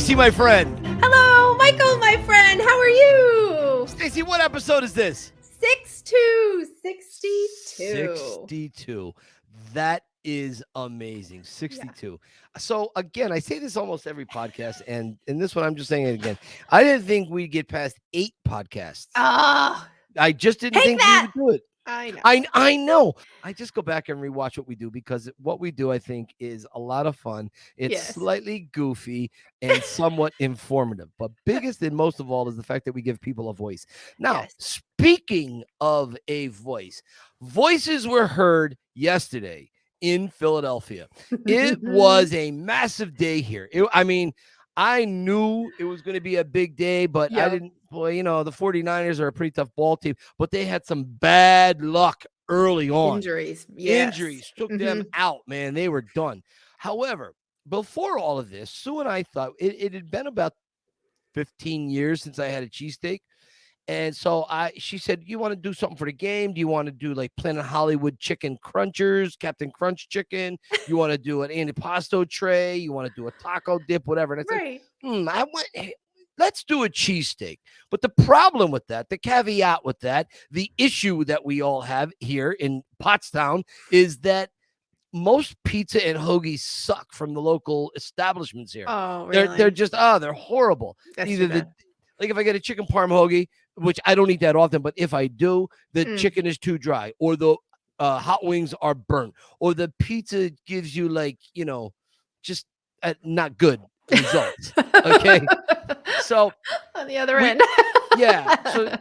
Stacy, my friend. Hello, Michael, my friend. How are you? Stacy, what episode is this? 62. 62. That is amazing. 62. Yeah. So again, I say this almost every podcast, and in this one, I'm just saying it again. I didn't think we'd get past 8 podcasts. I just didn't think we would do it. I know. I know. I just go back and rewatch what we do because what we do, I think, is a lot of fun. It's slightly goofy and somewhat informative. But biggest and most of all is the fact that we give people a voice. Now, speaking of a voice, voices were heard yesterday in Philadelphia. It was a massive day here. I knew it was going to be a big day, but I didn't. Boy, the 49ers are a pretty tough ball team, but they had some bad luck early on. Injuries took them out, man. They were done. However, before all of this, Sue and I thought it had been about 15 years since I had a cheesesteak. And so she said, you want to do something for the game? Do you want to do like Planet Hollywood chicken crunchers, Captain Crunch chicken? You want to do an antipasto tray? You want to do a taco dip, whatever? And I said, let's do a cheesesteak. But the problem with that, the caveat with that, the issue that we all have here in Pottstown is that most pizza and hoagies suck from the local establishments here. Oh, really? They're just, they're horrible. Like if I get a chicken parm hoagie, which I don't eat that often, but if I do, the chicken is too dry, or the hot wings are burnt, or the pizza gives you just not good results. Okay. So on the other end. So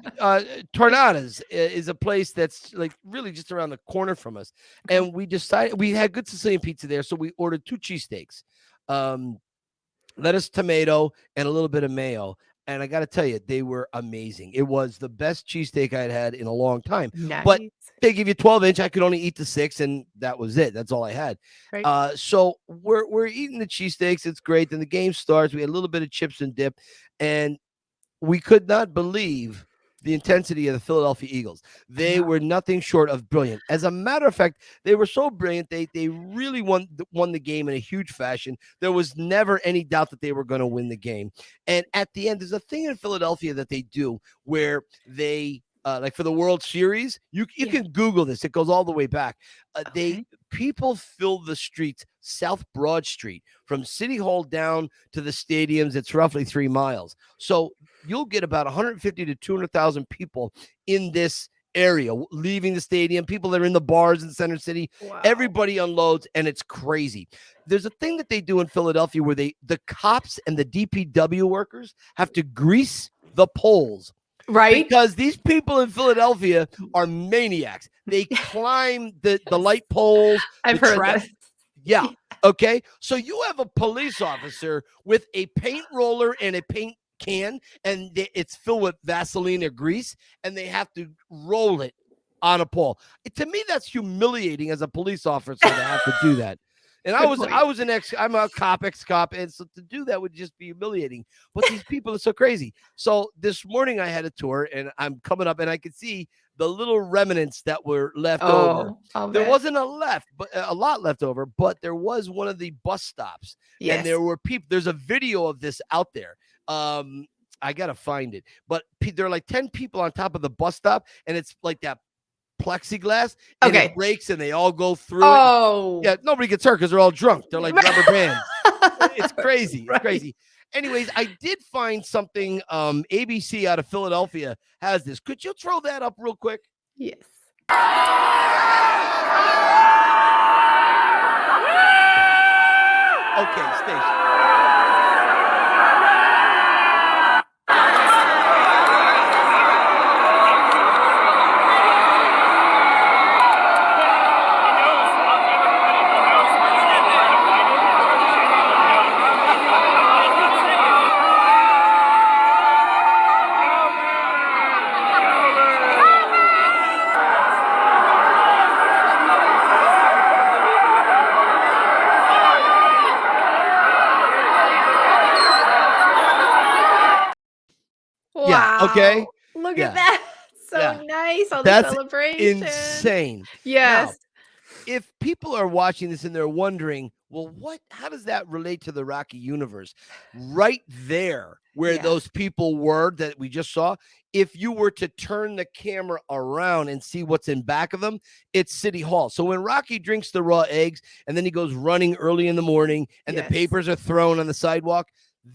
Tornado's is a place that's like really just around the corner from us. And we decided we had good Sicilian pizza there. So we ordered 2 cheesesteaks, lettuce, tomato, and a little bit of mayo. And I got to tell you, they were amazing. It was the best cheesesteak I'd had in a long time. Nice. But they give you 12-inch. I could only eat the 6, and that was it. That's all I had. Right. So we're eating the cheesesteaks. It's great. Then the game starts. We had a little bit of chips and dip, and we could not believe the intensity of the Philadelphia Eagles. They were nothing short of brilliant. As a matter of fact, they were so brilliant. They really won the game in a huge fashion. There was never any doubt that they were going to win the game. And at the end, there's a thing in Philadelphia that they do where they like for the World Series, you can Google this. It goes all the way back. People fill the streets, South Broad Street, from City Hall down to the stadiums. It's roughly 3 miles. So you'll get about 150 to 200,000 people in this area leaving the stadium. People that are in the bars in Center City. Wow. Everybody unloads, and it's crazy. There's a thing that they do in Philadelphia where the cops and the DPW workers have to grease the poles. Right. Because these people in Philadelphia are maniacs. They climb the light poles. I've heard that. Yeah. Okay. So you have a police officer with a paint roller and a paint can, and it's filled with Vaseline or grease, and they have to roll it on a pole. To me, that's humiliating as a police officer to have to do that. And I'm a ex-cop, and so to do that would just be humiliating. But these people are so crazy. So this morning I had a tour, and I'm coming up, and I could see the little remnants that were left over. There wasn't a lot left over, but there was one of the bus stops, and there were people. There's a video of this out there. I gotta find it, but there are like 10 people on top of the bus stop, and it's like that plexiglass, and it breaks, and they all go through it. Yeah, nobody gets hurt because they're all drunk. They're like rubber bands. It's crazy. It's crazy. Anyways, I did find something. ABC out of Philadelphia has this. Could you throw that up real quick? Yes. Okay, Stacy. Wow. Okay. Look at that. So nice. All That's the celebration. insane. Yes. Now, if people are watching this and they're wondering, Well, how does that relate to the Rocky universe? Right there, where Yeah. those people were that we just saw, if you were to turn the camera around and see what's in back of them, it's City Hall. So when Rocky drinks the raw eggs and then he goes running early in the morning and the Yes. papers are thrown on the sidewalk,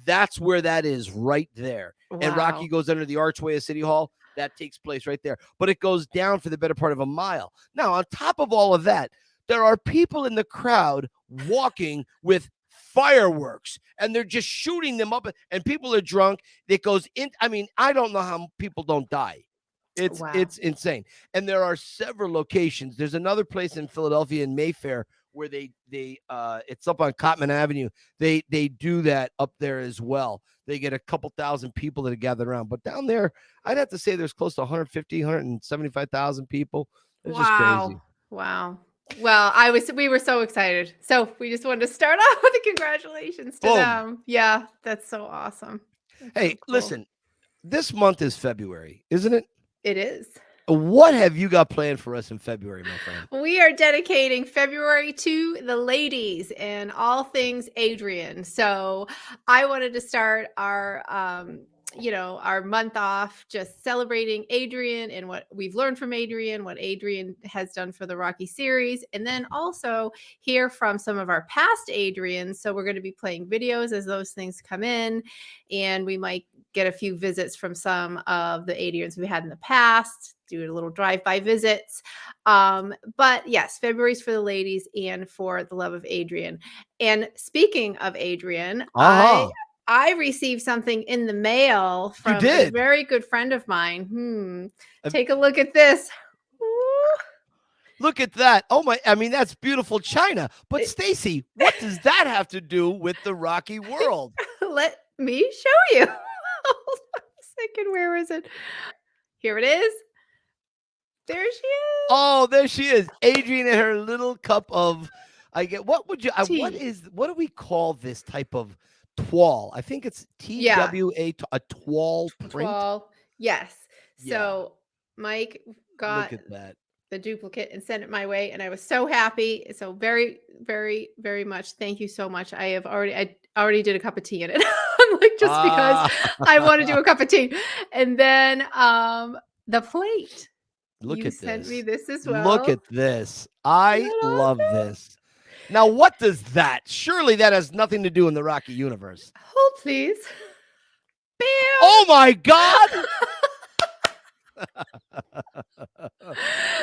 that's where that is, right there. And Rocky Wow. goes under the archway of City Hall. That takes place right there. But it goes down for the better part of a mile. Now, on top of all of that, there are people in the crowd walking with fireworks and they're just shooting them up, and people are drunk. It goes in. I mean, I don't know how people don't die. It's Wow. it's insane. And there are several locations. There's another place in Philadelphia in Mayfair where they it's up on Cotman Avenue. They do that up there as well. They get a couple thousand people that are gathered around. But down there, I'd have to say there's close to 150, 175,000 people. It's just crazy. Wow. Well, we were so excited. So we just wanted to start off with a congratulations to Boom. them. Yeah, that's so awesome. That's Hey, so cool. listen, this month is February, isn't it? It is. What have you got planned for us in February, my friend? We are dedicating February to the ladies and all things Adrian. So I wanted to start our our month off just celebrating Adrian and what we've learned from Adrian, what Adrian has done for the Rocky series, and then also hear from some of our past Adrians. So we're going to be playing videos as those things come in, and we might get a few visits from some of the Adrians we had in the past, do a little drive-by visits. But yes, February's for the ladies and for the love of Adrian. And speaking of Adrian, I received something in the mail from a very good friend of mine. Take a look at this. Ooh. Look at that. Oh my, I mean, that's beautiful china. But Stacy, what does that have to do with the Rocky world? Let me show you. Hold on a second. Where is it? Here it is. There she is. Oh, there she is. Adrian and her little cup of, what do we call this type of twal? I think it's TWA, a twal print. Twal. Yes. So Mike got Look at that. the duplicate and sent it my way, and I was so happy. So very, very, very much. Thank you so much. I already did a cup of tea in it. Like just because I want to do a cup of tea. And then the plate. Look at this. You sent me this as well. Look at this. I love this. Now, what does that? Surely that has nothing to do in the Rocky universe. Hold, please. Bam! Oh my God!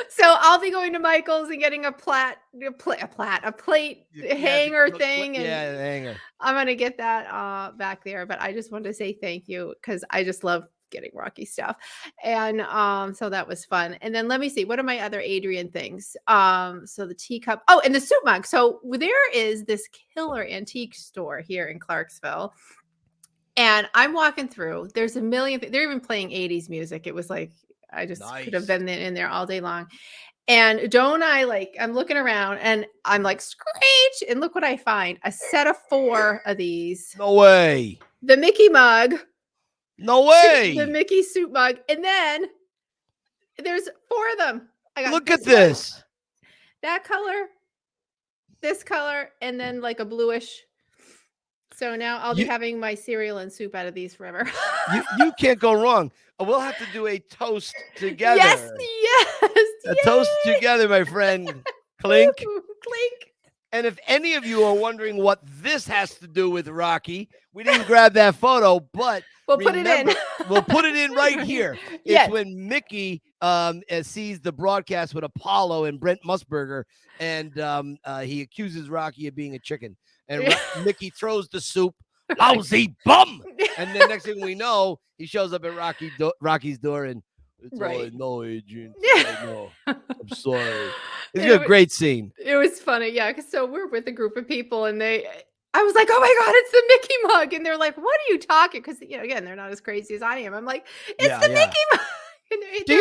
So I'll be going to Michael's and getting a plate hanger thing. And the hanger. I'm gonna get that back there. But I just wanted to say thank you because I just love getting Rocky stuff. And so that was fun. And then let me see, what are my other Adrian things? So the teacup, and the soup mug. So there is this killer antique store here in Clarksville. And I'm walking through, there's a million, they're even playing 80s music. It was like, I just could have been in there all day long. And don't I I'm looking around and I'm like, screech. And look what I find, a set of 4 of these. No way. The Mickey mug. No way. The Mickey soup mug. And then there's 4 of them. I got Look at this. One, that color, this color, and then like a bluish. So now I'll be having my cereal and soup out of these forever. you can't go wrong. We'll have to do a toast together. Yes. A toast together, my friend. Clink. Clink. And if any of you are wondering what this has to do with Rocky, we didn't grab that photo, but we'll put it in. We'll put it in right here. It's when Mickey sees the broadcast with Apollo and Brent Musburger, and he accuses Rocky of being a chicken. And Mickey throws the soup, lousy bum. And then next thing we know, he shows up at Rocky's door, and it's all I know, Adrian. I know. I'm sorry. It's a great scene. It was funny, yeah. So we're with a group of people, and I was like, "Oh my God, it's the Mickey mug!" And they're like, "What are you talking?" Because again, they're not as crazy as I am. I'm like, "It's the Mickey mug." Do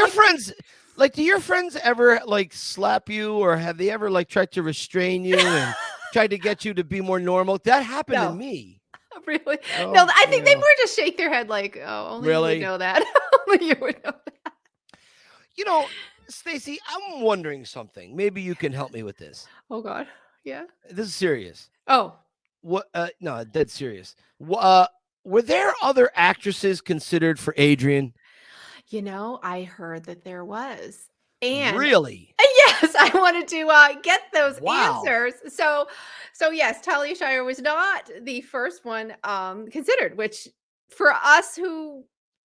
your friends ever slap you, or have they ever tried to restrain you and tried to get you to be more normal? That happened to me. Really? Oh, no, I think they more just shake their head like, "Oh, only you would know that." Only you would know that. Stacy, I'm wondering something. Maybe you can help me with this. Oh God. Yeah. This is serious. Oh, What? No, dead serious. Were there other actresses considered for Adrian? I heard that there was. And Really? yes, I wanted to get those Wow. answers. So yes, Talia Shire was not the first one considered, which for us who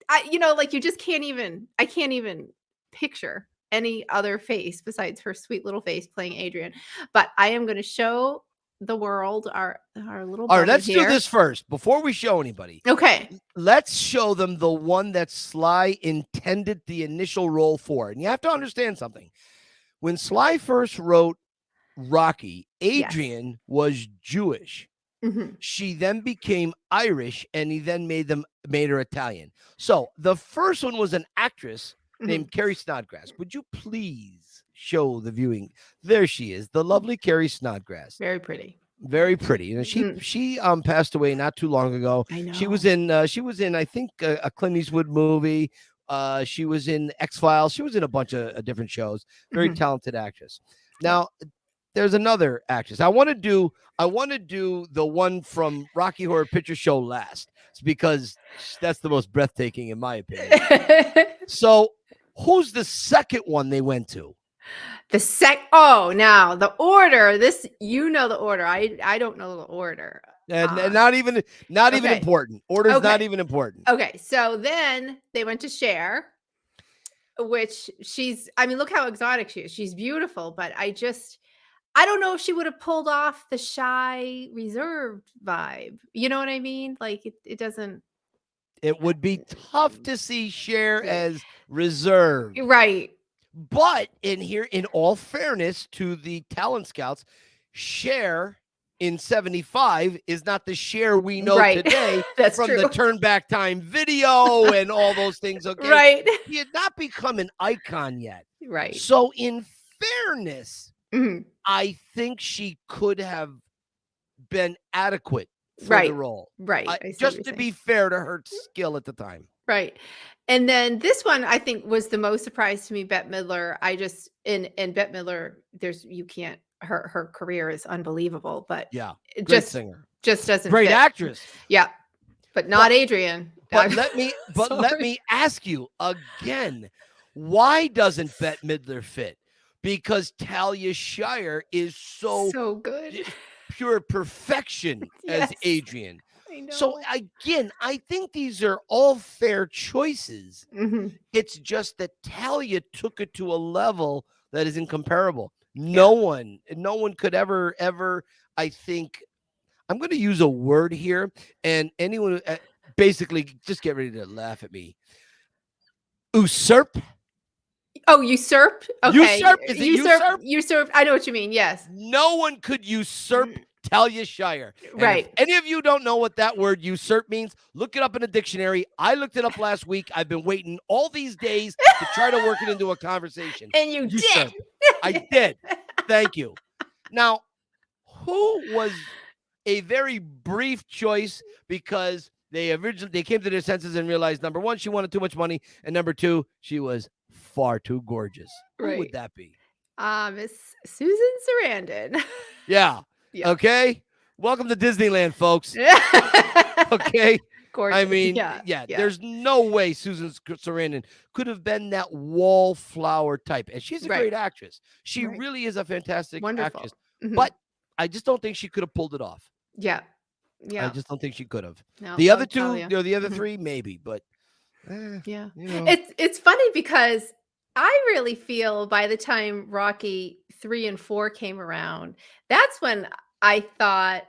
like you just can't even I can't even picture any other face besides her sweet little face playing Adrian. But I am going to show the world our little All right, bubble let's do here. this first before we show anybody. Okay. Let's show them the one that Sly intended the initial role for. And you have to understand something. When Sly first wrote Rocky, Yes. Adrian was Jewish. Mhm. She then became Irish, and he then made her Italian. So the first one was an actress named Carrie Snodgrass. Would you please show the viewing? There she is, the lovely Carrie Snodgrass. Very pretty. Very pretty. And she passed away not too long ago. I know. She was in I think a Clint Eastwood movie. She was in X-Files. She was in a bunch of different shows. Very talented actress. Now, there's another actress. I want to do the one from Rocky Horror Picture Show last. It's because that's the most breathtaking in my opinion. So, who's the second one they went to? Now the order. The order. I don't know the order. And not even important. Order's not even important. Okay, so then they went to Cher, which look how exotic she is. She's beautiful, but I don't know if she would have pulled off the shy, reserved vibe. You know what I mean? Like it doesn't. It would be tough to see Cher as reserved. Right. But in all fairness to the talent scouts, Cher in 75 is not the Cher we know today That's from true. the Turn Back Time video and all those things. Okay. Right. He had not become an icon yet. Right. So in fairness, I think she could have been adequate for the role. Right. Just to be fair to her skill at the time. Right. And then this one I think was the most surprise to me, Bette Midler. And Bette Midler, her career is unbelievable, but great singer. Just doesn't great fit. Actress. Yeah. But not Adrian. But let me ask you again, why doesn't Bette Midler fit? Because Talia Shire is so good. Pure perfection as Adrian. I know. So again, I think these are all fair choices. It's just that Talia took it to a level that is incomparable. No one could ever, I think, I'm going to use a word here, and anyone basically just get ready to laugh at me. Usurp. Oh, usurp? Okay. Usurp? Is it usurp? Usurp. I know what you mean. Yes. No one could usurp Talia Shire. And right. If any of you don't know what that word usurp means, look it up in a dictionary. I looked it up last week. I've been waiting all these days to try to work it into a conversation. And you did. I did. Thank you. Now, who was a very brief choice because they came to their senses and realized, number one, she wanted too much money, and number two, she was far too gorgeous. Who would that be? Miss Susan Sarandon. Yeah. Okay. Welcome to Disneyland, folks. Okay. Gorgeous. I mean, there's no way Susan Sarandon could have been that wallflower type. And she's a great actress. She really is a fantastic actress. But I just don't think she could have pulled it off. Yeah. Yeah. I just don't think she could have. No, the other two, the other three, maybe, but It's funny because I really feel by the time Rocky 3 and 4 came around, that's when I thought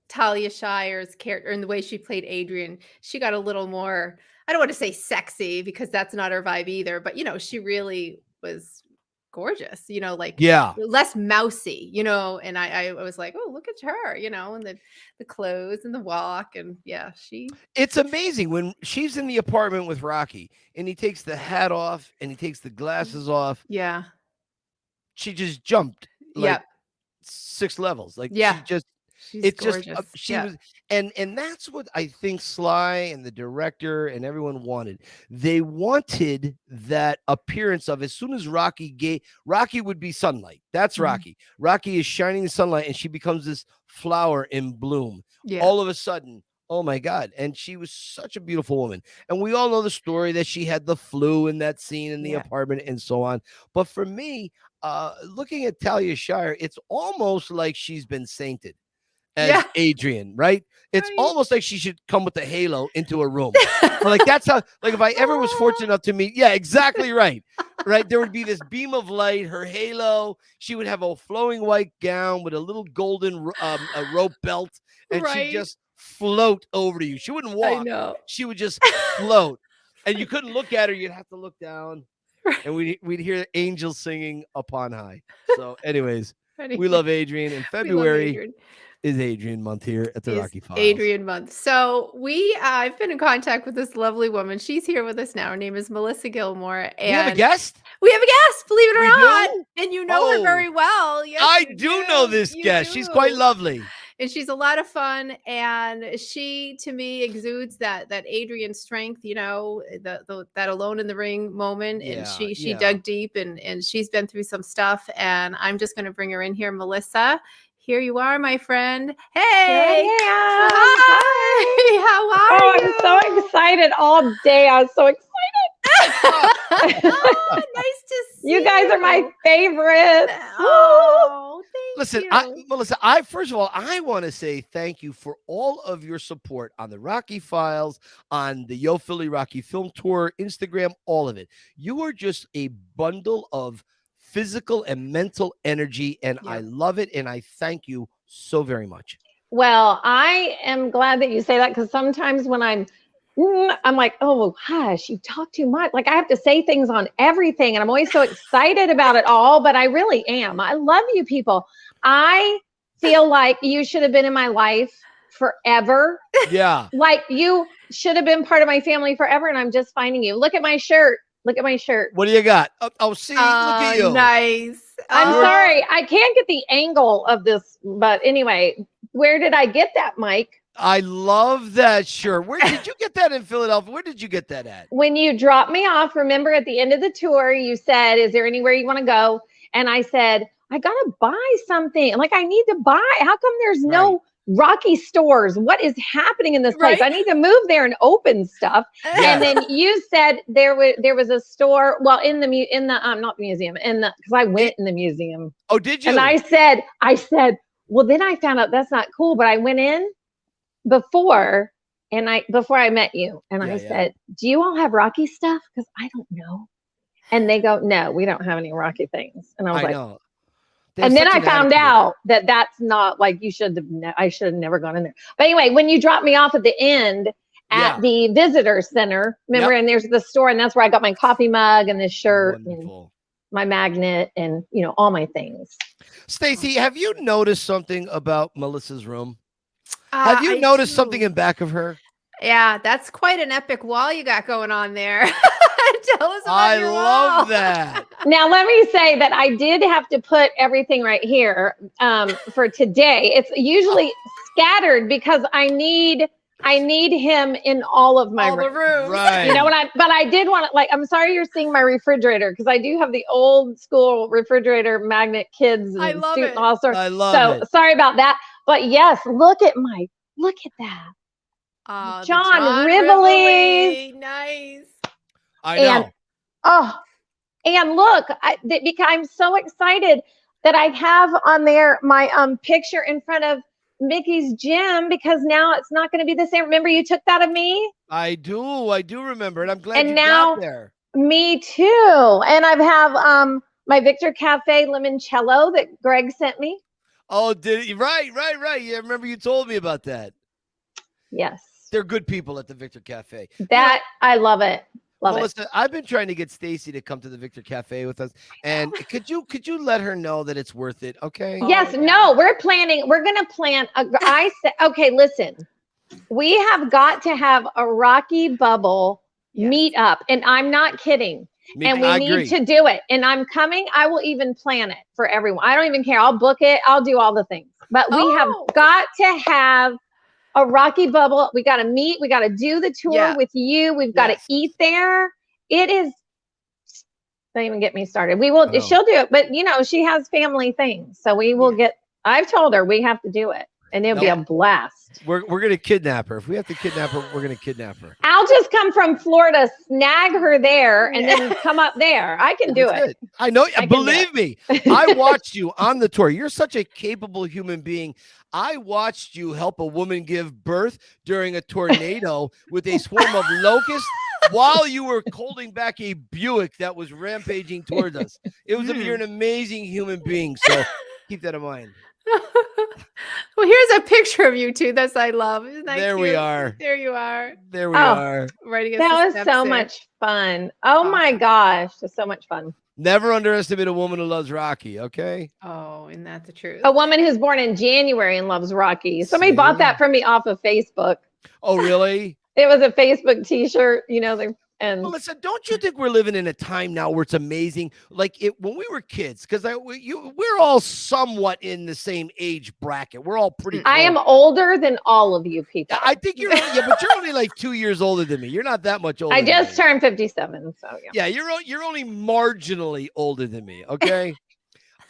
Talia Shire's character and the way she played Adrian, she got a little more, I don't want to say sexy because that's not her vibe either, but she really was gorgeous, less mousy, and I was like, oh, look at her, and the clothes and the walk, and it's amazing when she's in the apartment with Rocky and he takes the hat off and he takes the glasses off. She just jumped 6 levels. She just She's just gorgeous. she was, and that's what I think Sly and the director and everyone wanted. They wanted that appearance of, as soon as Rocky would be sunlight. That's Rocky. Rocky is shining the sunlight, and she becomes this flower in bloom. Yeah. All of a sudden, oh my God. And she was such a beautiful woman. And we all know the story that she had the flu in that scene in the apartment and so on. But for me, looking at Talia Shire, it's almost like she's been sainted as Adrian, right? It's almost like she should come with a halo into a room. Like, that's how, like, if I ever was fortunate enough to meet, exactly right. Right. There would be this beam of light, her halo. She would have a flowing white gown with a little golden a rope belt, and she'd just float over to you. She wouldn't walk. I know. She would just float. And you couldn't look at her. You'd have to look down. And we'd hear angels singing upon high. So anyways, we love Adrian. In February is Adrian Month here at the Rocky Files. Adrian Month. So I've been in contact with this lovely woman. She's here with us now. Her name is Melissa Gilmore. And we have a guest? We have a guest, believe it or not. And you know her very well. Yes, I do know this guest. She's quite lovely. And she's a lot of fun. And she, to me, exudes that Adrian strength, you know, that alone in the ring moment. And she dug deep, and she's been through some stuff. And I'm just going to bring her in here. Melissa, here you are, my friend. Hey. Hi. How are you? I'm so excited all day. I was so excited. Nice to see you. You guys are my favorites. Oh, Listen, Melissa, first of all, I want to say thank you for all of your support on the Rocky Files, on the Yo Philly Rocky Film Tour, Instagram, all of it. You are just a bundle of physical and mental energy, and I love it, and I thank you so very much. Well, I am glad that you say that, because sometimes when I'm like, oh, hush, you talk too much. Like, I have to say things on everything, and I'm always so excited about it all, but I really am. I love you people. I feel like you should have been in my life forever. Yeah. Like, you should have been part of my family forever, and I'm just finding you. Look at my shirt. Look at my shirt. What do you got? Oh, see, look at you. Nice. I'm sorry. I can't get the angle of this, but anyway, where did I get that, Mike? I love that shirt. Where did you get that in Philadelphia? Where did you get that at? When you dropped me off, remember at the end of the tour, you said, is there anywhere you want to go? And I said, I got to buy something. Like, I need to buy. How come there's no Rocky stores? What is happening in this place? I need to move there and open stuff. And then you said there was a store, well, in the not museum, because I went in the museum. Oh, did you? And I said, well, then I found out that's not cool, but I went in before I met you, and I said, do you all have Rocky stuff? Because I don't know. And they go, no, we don't have any Rocky things. And I was like, and then I found out that that's not, like, I should have never gone in there. But anyway, when you dropped me off at the end at the visitor center, remember, and there's the store, and that's where I got my coffee mug and this shirt and my magnet and, you know, all my things. Stacy, have you noticed something about Melissa's room? Have you noticed something in back of her? Yeah, that's quite an epic wall you got going on there. Tell us about your wall. I love that. Now, let me say that I did have to put everything right here for today. It's usually scattered because I need him in all of my rooms. Right. You know what but I did want to, like, I'm sorry you're seeing my refrigerator, because I do have the old school refrigerator magnet kids and I love it. all sorts. I love it. Sorry about that. But yes, look at that. John Rivoli. Nice. I know. And look, because I'm so excited that I have on there my picture in front of Mickey's gym, because now it's not going to be the same. Remember, you took that of me? I do remember, and I'm glad you now, got there. Me too. And I have my Victor Cafe limoncello that Greg sent me. Oh, did he? Right. Yeah, remember you told me about that. Yes. They're good people at the Victor Cafe. I love it. Melissa, I've been trying to get Stacy to come to the Victor Cafe with us, and could you let her know that it's worth it? Okay. Yes. No, we're going to plan. I said, okay, listen, we have got to have a Rocky Bubble meet up, and I'm not kidding. And we need to do it. And I'm coming. I will even plan it for everyone. I don't even care. I'll book it. I'll do all the things. But we have got to have a Rocky Bubble. We got to meet. We got to do the tour with you. We've got to eat there. It is. Don't even get me started. We will. She'll do it. But, you know, she has family things. So we will get. I've told her we have to do it. And it'll be a blast. We're going to kidnap her. If we have to kidnap her, we're going to kidnap her. I'll just come from Florida, snag her there, and then come up there. I can do it. I know. Believe me, I watched you on the tour. You're such a capable human being. I watched you help a woman give birth during a tornado with a swarm of locusts while you were holding back a Buick that was rampaging towards us. You're an amazing human being. So keep that in mind. Well, here's a picture of you two. That's I love. There we are. There you are. There we are. Right that was so much fun. Oh my gosh, it's so much fun. Never underestimate a woman who loves Rocky. Okay. Oh, isn't that the truth? A woman who's born in January and loves Rocky. Somebody bought that from me off of Facebook. Oh, really? It was a Facebook T-shirt. You know, Melissa, don't you think we're living in a time now where it's amazing? Like when we were kids, because we're all somewhat in the same age bracket. We're all pretty close. I am older than all of you people. I think you're but you're only like 2 years older than me. You're not that much older. I just turned 57, so yeah. You're only marginally older than me. Okay.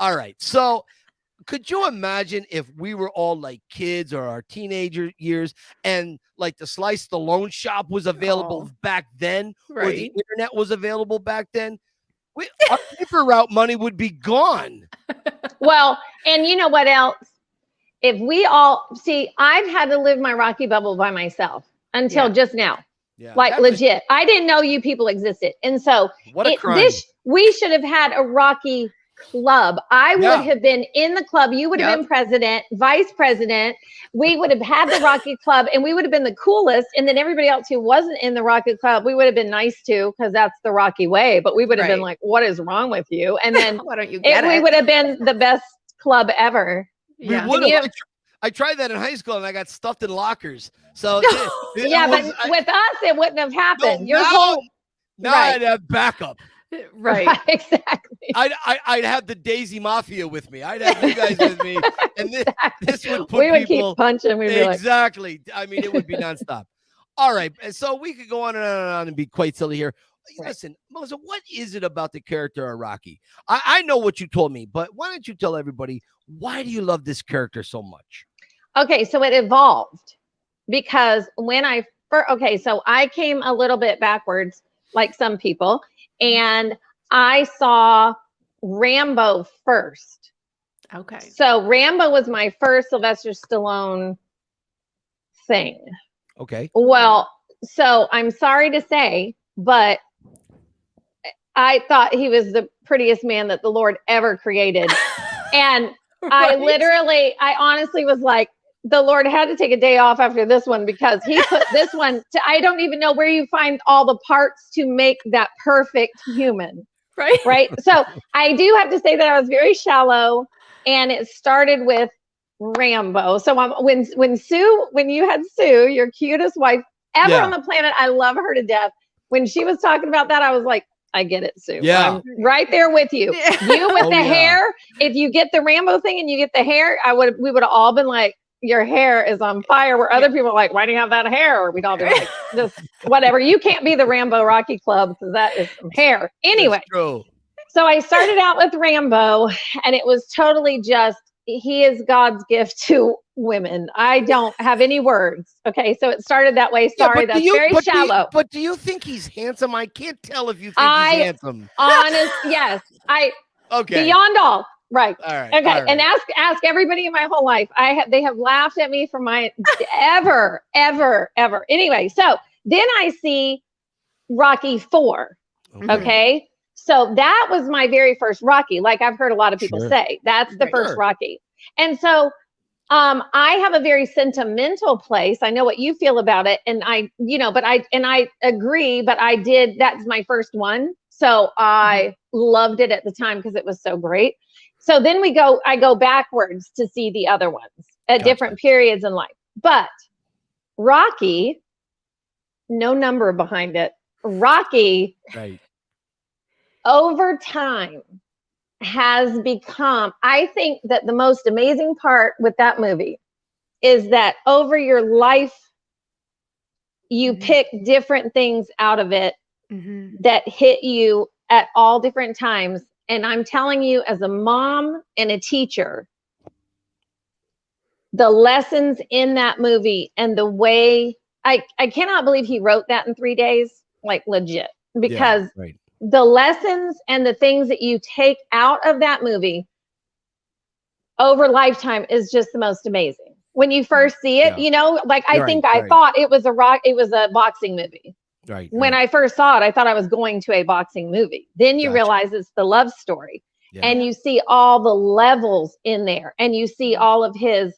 All right. So could you imagine if we were all like kids or our teenager years and like the Slice the Loan Shop was available back then, or the internet was available back then? Our paper route money would be gone. Well, and you know what else? If we all see, I've had to live my Rocky Bubble by myself until just now. Yeah, like legit. I didn't know you people existed. And so what a crime. We should have had a Rocky club. I would have been in the club. You would have been president, vice president. We would have had the Rocky club and we would have been the coolest. And then everybody else who wasn't in the Rocky club, we would have been nice to, because that's the Rocky way. But we would have been like, what is wrong with you? And then why don't you get it? We would have been the best club ever. Yeah. I tried that in high school and I got stuffed in lockers. So but with us, it wouldn't have happened. Now I'd have backup. Right. Exactly. I'd have the Daisy Mafia with me. I'd have you guys with me, and this would put we would people keep punching. We'd be exactly. I mean, it would be nonstop. All right, so we could go on and on and on and be quite silly here. Listen, Melissa, what is it about the character of Rocky? I know what you told me, but why don't you tell everybody, why do you love this character so much? Okay, so it evolved because when so I came a little bit backwards, like some people. And I saw Rambo first. Okay. So Rambo was my first Sylvester Stallone thing. Okay. Well, so I'm sorry to say, but I thought he was the prettiest man that the Lord ever created. And I honestly was like, the Lord had to take a day off after this one because he put this one I don't even know where you find all the parts to make that perfect human. Right. So I do have to say that I was very shallow, and it started with Rambo. So when you had Sue, your cutest wife ever on the planet, I love her to death. When she was talking about that, I was like, I get it, Sue. Yeah. I'm right there with you. You with the hair. If you get the Rambo thing and you get the hair, we would have all been like, your hair is on fire, where other people are like, why do you have that hair? Or we'd all be like, just whatever. You can't be the Rambo Rocky Club because that is some hair. Anyway, so I started out with Rambo, and it was totally just, he is God's gift to women. I don't have any words. Okay, so it started that way. Sorry, that's very shallow. But do you think he's handsome? I can't tell if you think he's handsome. Yes. Okay. Beyond all. Right. All right. Okay. All right. And ask everybody in my whole life. They have laughed at me for my ever. Anyway, so then I see Rocky 4. Okay. So that was my very first Rocky. Like I've heard a lot of people say, that's the first Rocky. And so I have a very sentimental place. I know what you feel about it. And I agree, but that's my first one. So I loved it at the time because it was so great. So then I go backwards to see the other ones at different periods in life. But Rocky, no number behind it. Rocky over time has become, I think that the most amazing part with that movie is that over your life, you pick different things out of it that hit you at all different times. And I'm telling you, as a mom and a teacher, the lessons in that movie and the way I cannot believe he wrote that in 3 days, like legit, because the lessons and the things that you take out of that movie over lifetime is just the most amazing. When you first see it, you know, like I think I thought it was a boxing movie. Right. When I first saw it, I thought I was going to a boxing movie. Then you realize it's the love story. And you see all the levels in there, and you see all of his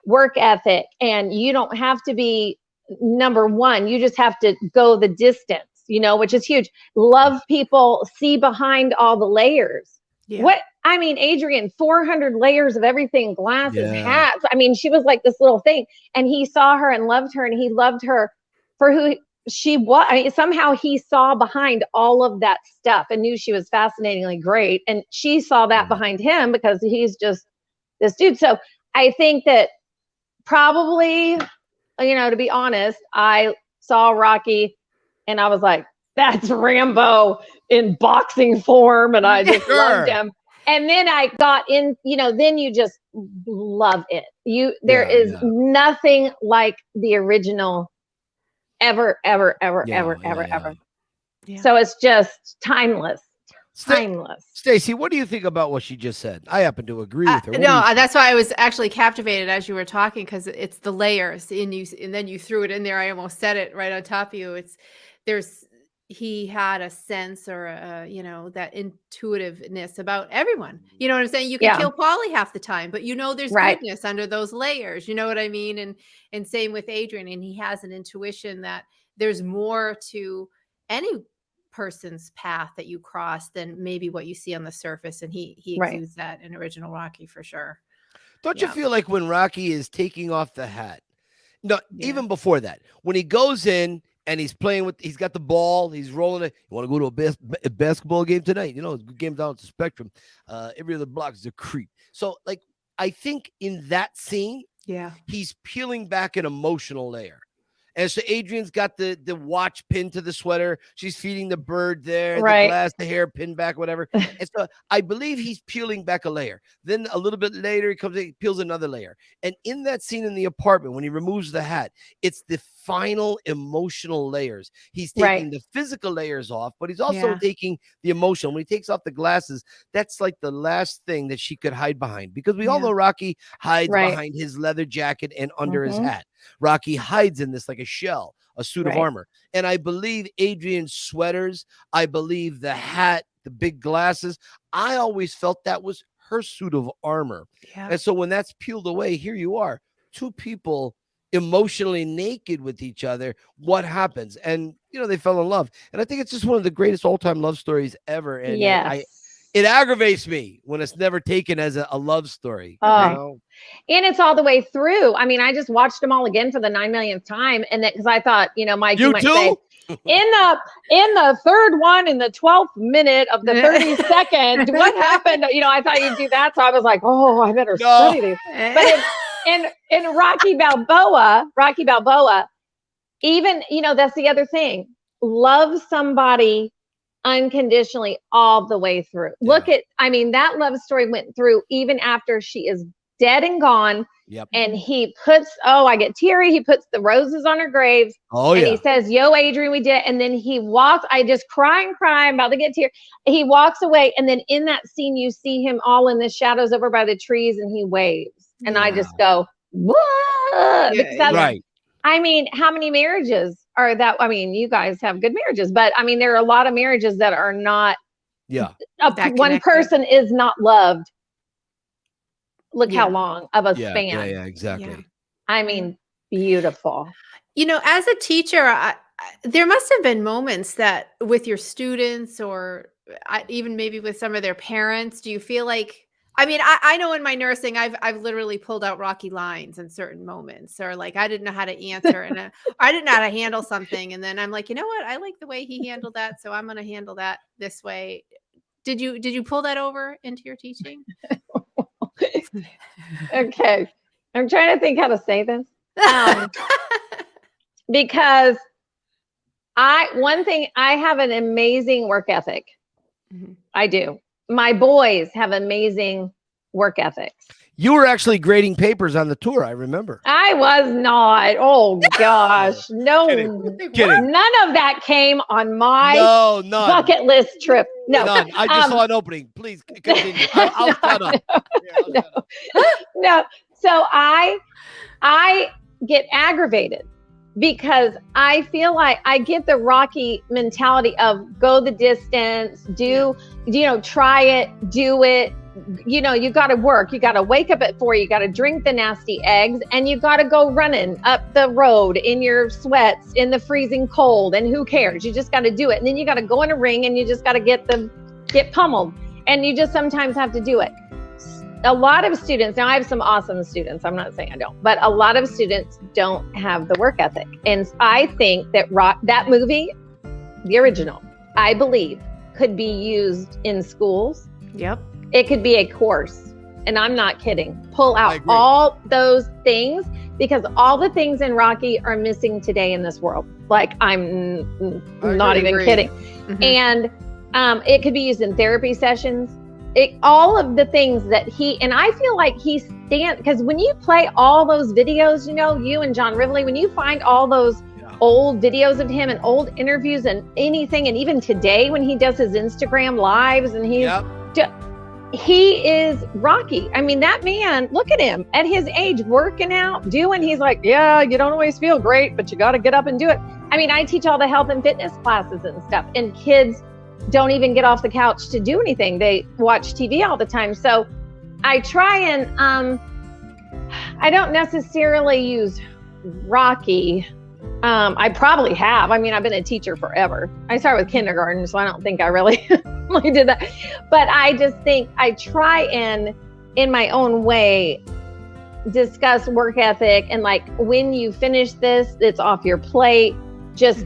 work ethic, and you don't have to be number one. You just have to go the distance, you know, which is huge. Love people, see behind all the layers. What, I mean, Adrian, 400 layers of everything, glasses, hats. I mean, she was like this little thing, and he saw her and loved her, and he loved her for who she was. I mean, somehow he saw behind all of that stuff and knew she was fascinatingly great. And she saw that behind him because he's just this dude. So I think that probably, you know, to be honest, I saw Rocky and I was like, that's Rambo in boxing form. And I just loved him. And then I got in, you know, then you just love it. There is nothing like the original ever. So it's just timeless. Stacy, what do you think about what she just said? I happen to agree with her. No, that's why I was actually captivated as you were talking, because it's the layers in you, and then you threw it in there. I almost said it right on top of you. He had a sense, or you know, that intuitiveness about everyone. You know what I'm saying? You can kill Paulie half the time, but you know there's goodness under those layers. You know what I mean? And same with Adrian, and he has an intuition that there's more to any person's path that you cross than maybe what you see on the surface, and he exudes that in original Rocky for sure. Don't you feel like when Rocky is taking off the hat, no, even before that, when he goes in and he's playing with, he's got the ball, he's rolling it. You want to go to a basketball game tonight? You know, it's a good game down at the Spectrum. Every other block is a creep. So, like, I think in that scene, he's peeling back an emotional layer. And so Adrian's got the watch pinned to the sweater. She's feeding the bird there, the glass, the hair pinned back, whatever. And so I believe he's peeling back a layer. Then a little bit later, he comes in, he peels another layer. And in that scene in the apartment, when he removes the hat, it's the final emotional layers. He's taking the physical layers off, but he's also taking the emotional. When he takes off the glasses, that's like the last thing that she could hide behind, because we all know Rocky hides behind his leather jacket and under his hat. Rocky hides in this like a shell, a suit of armor. And I believe Adrian's sweaters, I believe the hat, the big glasses, I always felt that was her suit of armor. And so when that's peeled away, here you are, two people emotionally naked with each other. What happens? And, you know, they fell in love. And I think it's just one of the greatest all-time love stories ever. And it aggravates me when it's never taken as a love story. You know? And it's all the way through. I mean, I just watched them all again for the 9 millionth time. And that, because I thought, you know, Mike, you might say, in the third one, in the 12th minute of the 32nd, what happened? You know, I thought you'd do that. So I was like, oh, I better study these. But in Rocky Balboa, even, you know, that's the other thing. Love somebody unconditionally all the way through. Look at, I mean, that love story went through even after she is dead and gone. And he puts, I get teary. He puts the roses on her graves. And he says, yo, Adrian, we did. And then he walks, I just crying, about to get teary. He walks away. And then in that scene, you see him all in the shadows over by the trees, and he waves. And I just go, what? I mean, how many marriages are that? I mean, you guys have good marriages, but I mean, there are a lot of marriages that are not, one person is not loved. Look how long of a span. Exactly. I mean, beautiful. You know, as a teacher, there must have been moments that with your students, or even maybe with some of their parents, do you feel like, I mean, I know in my nursing, I've literally pulled out Rocky lines in certain moments, or like I didn't know how to answer, and I didn't know how to handle something, and then I'm like, you know what, I like the way he handled that, so I'm going to handle that this way. Did you pull that over into your teaching? Okay. I'm trying to think how to say this. Because one thing, I have an amazing work ethic. Mm-hmm. I do. My boys have amazing work ethics. You were actually grading papers on the tour, I remember. I was not. Oh gosh. No. Kidding. None of that came on my bucket list trip. No. None. I just saw an opening. Please continue. I'll shut up. No. So I get aggravated because I feel like I get the Rocky mentality of go the distance, try it, do it. You got to work. You got to wake up at 4. You got to drink the nasty eggs, and you got to go running up the road in your sweats in the freezing cold. And who cares? You just got to do it. And then you got to go in a ring, and you just got to get pummeled. And you just sometimes have to do it. A lot of students, now I have some awesome students. I'm not saying I don't, but a lot of students don't have the work ethic. And I think that that movie, the original, I believe could be used in schools. Yep. It could be a course, and I'm not kidding. Pull out all those things, because all the things in Rocky are missing today in this world. Like, I'm not even kidding. Mm-hmm. And it could be used in therapy sessions. All of the things that and I feel like he stands, because when you play all those videos, you and John Rivley, when you find all those old videos of him and old interviews and anything, and even today when he does his Instagram lives and he is Rocky. I mean, that man, look at him at his age, working out, he's like, yeah, you don't always feel great, but you got to get up and do it. I mean, I teach all the health and fitness classes and stuff, and kids don't even get off the couch to do anything. They watch TV all the time. So I try and, I don't necessarily use Rocky. I probably have. I mean, I've been a teacher forever. I started with kindergarten, so I don't think I really did that. But I just think I try and, in my own way, discuss work ethic, and like, when you finish this, it's off your plate. Just,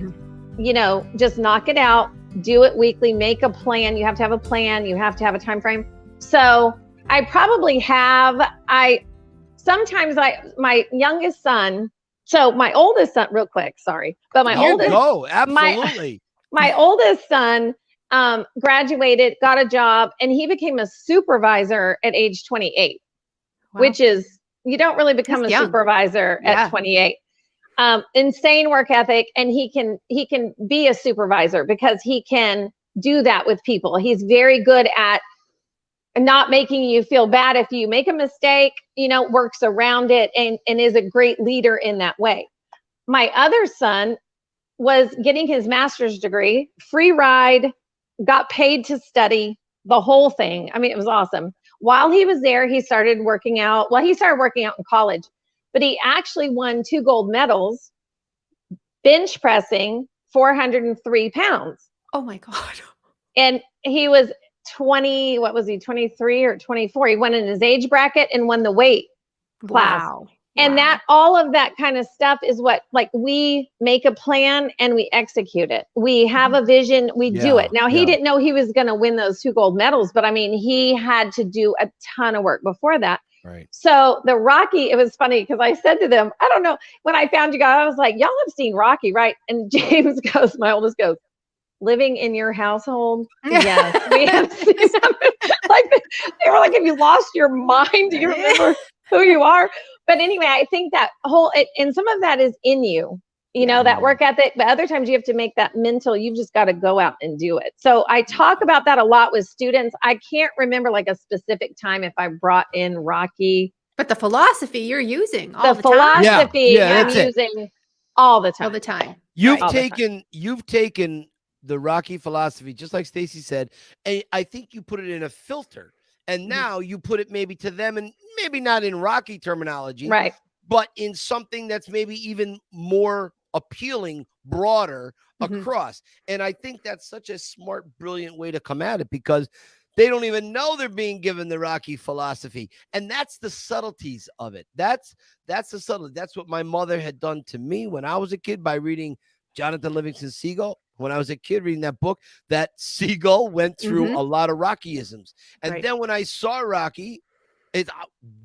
just knock it out. Do it weekly. Make a plan. You have to have a plan. You have to have a time frame. So I probably have. Sometimes my youngest son. So my oldest son, real quick, sorry, but absolutely. My oldest son graduated, got a job, and he became a supervisor at age 28, which is, you don't really become a supervisor at 28. Insane work ethic, and he can be a supervisor because he can do that with people. He's very good at not making you feel bad if you make a mistake, works around it and is a great leader in that way. My other son was getting his master's degree, free ride, got paid to study, the whole thing. I mean, it was awesome. While he was there, he started working out. Well, he started working out in college, but he actually won 2 gold medals, bench pressing 403 pounds. Oh my God. And he was 23 or 24? He went in his age bracket and won the weight class. Wow. And that, all of that kind of stuff is what, like, we make a plan and we execute it. We have a vision, we do it. Now, he didn't know he was going to win those 2 gold medals, but I mean, he had to do a ton of work before that. Right. So the Rocky, it was funny because I said to them, I don't know, when I found you guys, I was like, y'all have seen Rocky, right? And James goes, my oldest goes, living in your household? Yes, we have seen them. Like, they were like, have you lost your mind? Do you remember who you are? But anyway, I think that and some of that is in you, that work ethic, but other times you have to make that mental, you've just got to go out and do it. So I talk about that a lot with students. I can't remember like a specific time if I brought in Rocky. But the philosophy you're using all the philosophy I'm using all the time. All the time. You've taken the Rocky philosophy, just like Stacy said, and I think you put it in a filter. And now you put it maybe to them, and maybe not in Rocky terminology, right? But in something that's maybe even more appealing, broader across. And I think that's such a smart, brilliant way to come at it, because they don't even know they're being given the Rocky philosophy. And that's the subtleties of it. That's the subtlety. That's what my mother had done to me when I was a kid by reading Jonathan Livingston Seagull. when I was a kid reading that book, that seagull went through a lot of Rockyisms. And then when I saw Rocky, it's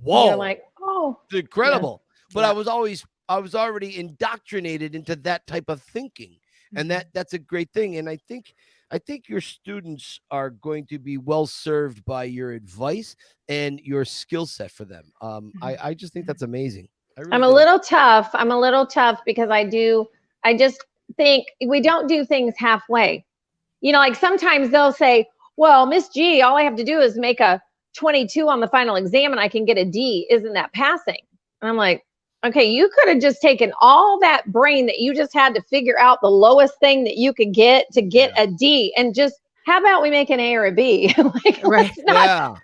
whoa, you're like, oh, it's incredible. But I was already indoctrinated into that type of thinking. And that's a great thing. And I think your students are going to be well served by your advice and your skill set for them. I just think that's amazing. I'm a little tough. I'm a little tough because I just think we don't do things halfway. You know, like sometimes they'll say, well, Miss G, all I have to do is make a 22 on the final exam and I can get a D. Isn't that passing? And I'm like, okay, you could have just taken all that brain that you just had to figure out the lowest thing that you could get to get a D, and just, how about we make an A or a B? Like, let's not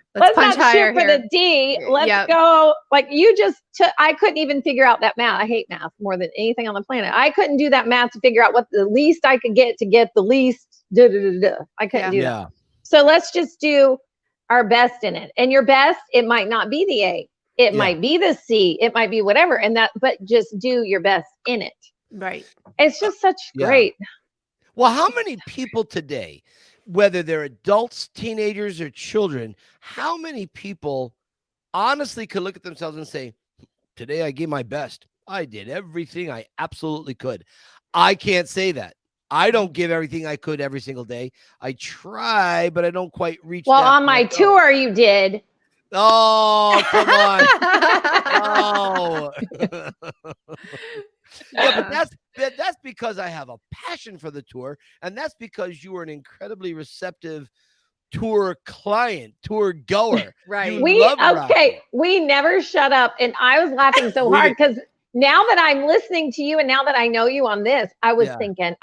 shoot for the D. Let's go. Like, you just I couldn't even figure out that math. I hate math more than anything on the planet. I couldn't do that math to figure out what the least I could get to get the least. I couldn't do that. So let's just do our best in it. And your best, it might not be the A. It might be the C. It might be whatever. But just do your best in it. Right. It's just such great. Well, how many people today, whether they're adults, teenagers, or children, how many people honestly could look at themselves and say, today I gave my best. I did everything I absolutely could. I can't say that. I don't give everything I could every single day. I try, but I don't quite reach. Well, on my tour, you did. Oh, come on. Oh. Yeah, but that's because I have a passion for the tour, and that's because you were an incredibly receptive tour client, tour goer. Right. We never shut up, and I was laughing so hard because now that I'm listening to you and now that I know you on this, I was thinking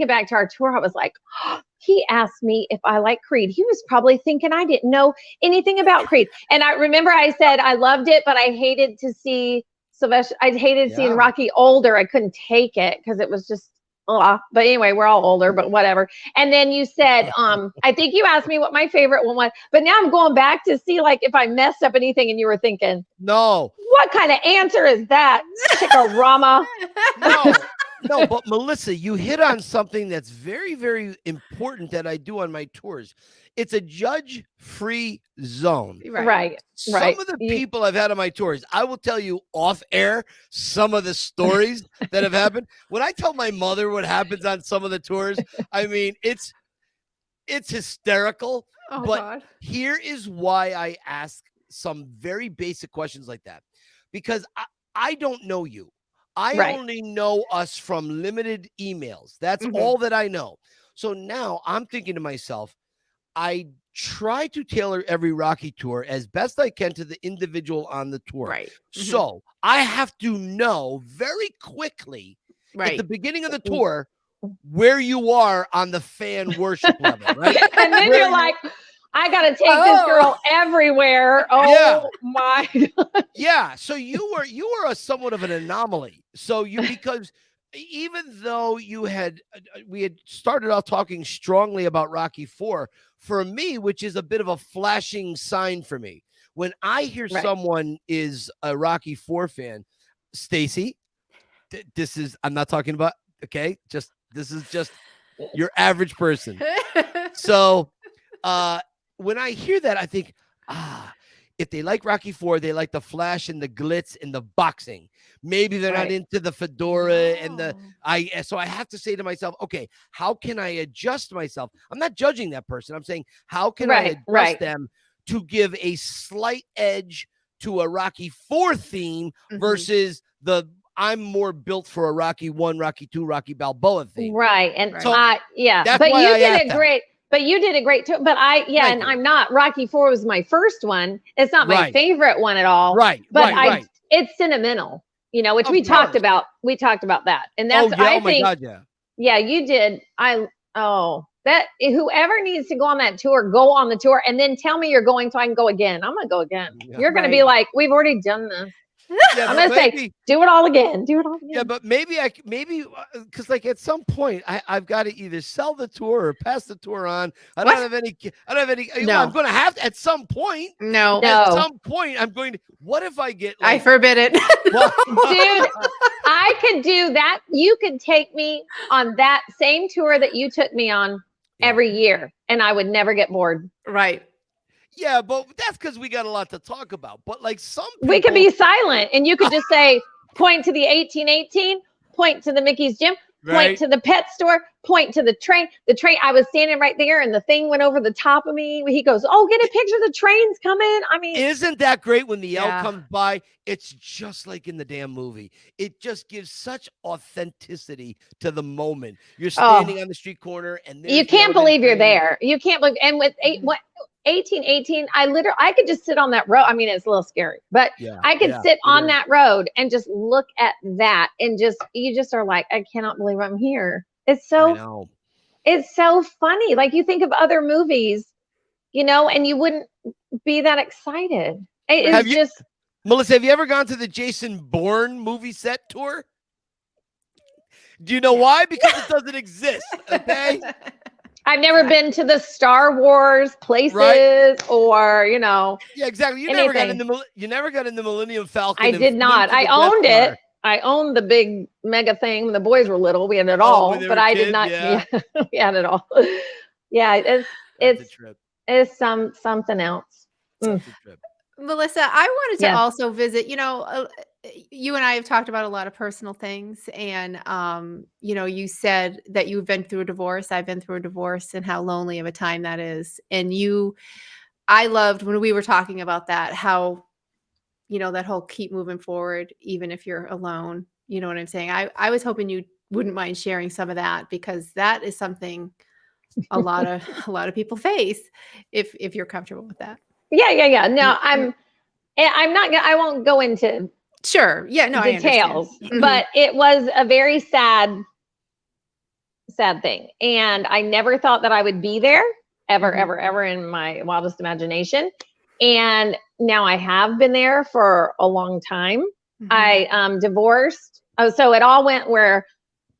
back to our tour. I was like, oh, he asked me if I like Creed. He was probably thinking I didn't know anything about Creed. And I remember I said I loved it, but I hated to see Sylvester. I hated seeing Rocky older. I couldn't take it because it was just, but anyway, we're all older, but whatever. And then you said, I think you asked me what my favorite one was, but now I'm going back to see like if I messed up anything and you were thinking, no, what kind of answer is that? Chikorama. No, but Melissa, you hit on something that's very, very important that I do on my tours. It's a judge-free zone. Right. Some of the people I've had on my tours, I will tell you off air some of the stories that have happened. When I tell my mother what happens on some of the tours, I mean, it's hysterical. Oh, but God. Here is why I ask some very basic questions like that. Because I don't know you. I only know us from limited emails. That's all that I know. So now I'm thinking to myself, I try to tailor every Rocky tour as best I can to the individual on the tour. Right. So I have to know very quickly at the beginning of the tour where you are on the fan worship level, right? And then you're like, I got to take this girl everywhere. Oh my God. Yeah. So you were somewhat of an anomaly. So because even though we had started out talking strongly about Rocky IV, for me, which is a bit of a flashing sign for me, when I hear someone is a Rocky IV fan, Stacy, I'm not talking about, this is just your average person. So, when I hear that, I think, if they like Rocky IV, they like the flash and the glitz and the boxing. Maybe they're not into the fedora and so I have to say to myself, okay, how can I adjust myself? I'm not judging that person. I'm saying, how can I adjust them to give a slight edge to a Rocky IV theme versus I'm more built for a Rocky I, Rocky II, Rocky Balboa theme. Right. And so but you did a great. But you did a great too. But I'm not. Rocky IV was my first one. It's not my favorite one at all. Right. But it's sentimental, which we talked about. We talked about that. And that's, I think, yeah, you did. That whoever needs to go on that tour, go on the tour and then tell me you're going so I can go again. I'm going to go again. Yeah. You're going to be like, we've already done this. Yeah, I'm going to say, do it all again. Do it all again. Yeah, but maybe because like at some point I've got to either sell the tour or pass the tour on. I don't have any. No. I'm going to have to at some point. No. At some point, I'm going to. What if I get? Like, I forbid it. Dude, I could do that. You could take me on that same tour that you took me on every year, and I would never get bored. Right. Yeah, but that's because we got a lot to talk about. But like some people, we could be silent, and you could just say, point to the 1818, point to the Mickey's Gym, point to the pet store, point to the train. The train, I was standing right there, and the thing went over the top of me. He goes, "Oh, get a picture. The train's coming." I mean, isn't that great when the L comes by? It's just like in the damn movie. It just gives such authenticity to the moment. You're standing on the street corner, and you can't believe you're there. You can't believe. And with 1818, I could just sit on that road. I mean, it's a little scary, but I could sit on that road and just look at that, and you just are like, I cannot believe I'm here. It's so funny. Like, you think of other movies, and you wouldn't be that excited. Melissa, have you ever gone to the Jason Bourne movie set tour? Do you know why? Because it doesn't exist. Okay. I've never been to the Star Wars places or, Yeah, exactly. You never got in the Millennium Falcon. I did not. I owned it. I owned the big mega thing when the boys were little. We had it all, but I did not. Yeah. We had it all. Yeah, it's something else. Melissa, I wanted to also visit, you and I have talked about a lot of personal things, and, you said that you've been through a divorce. I've been through a divorce, and how lonely of a time that is. And I loved when we were talking about that, how, that whole keep moving forward, even if you're alone, you know what I'm saying? I was hoping you wouldn't mind sharing some of that, because that is something a lot of people face, if you're comfortable with that. Yeah. No, I'm not gonna, I won't go into details, but it was a very sad thing. And I never thought that I would be there ever in my wildest imagination. And now I have been there for a long time. I divorced. So it all went where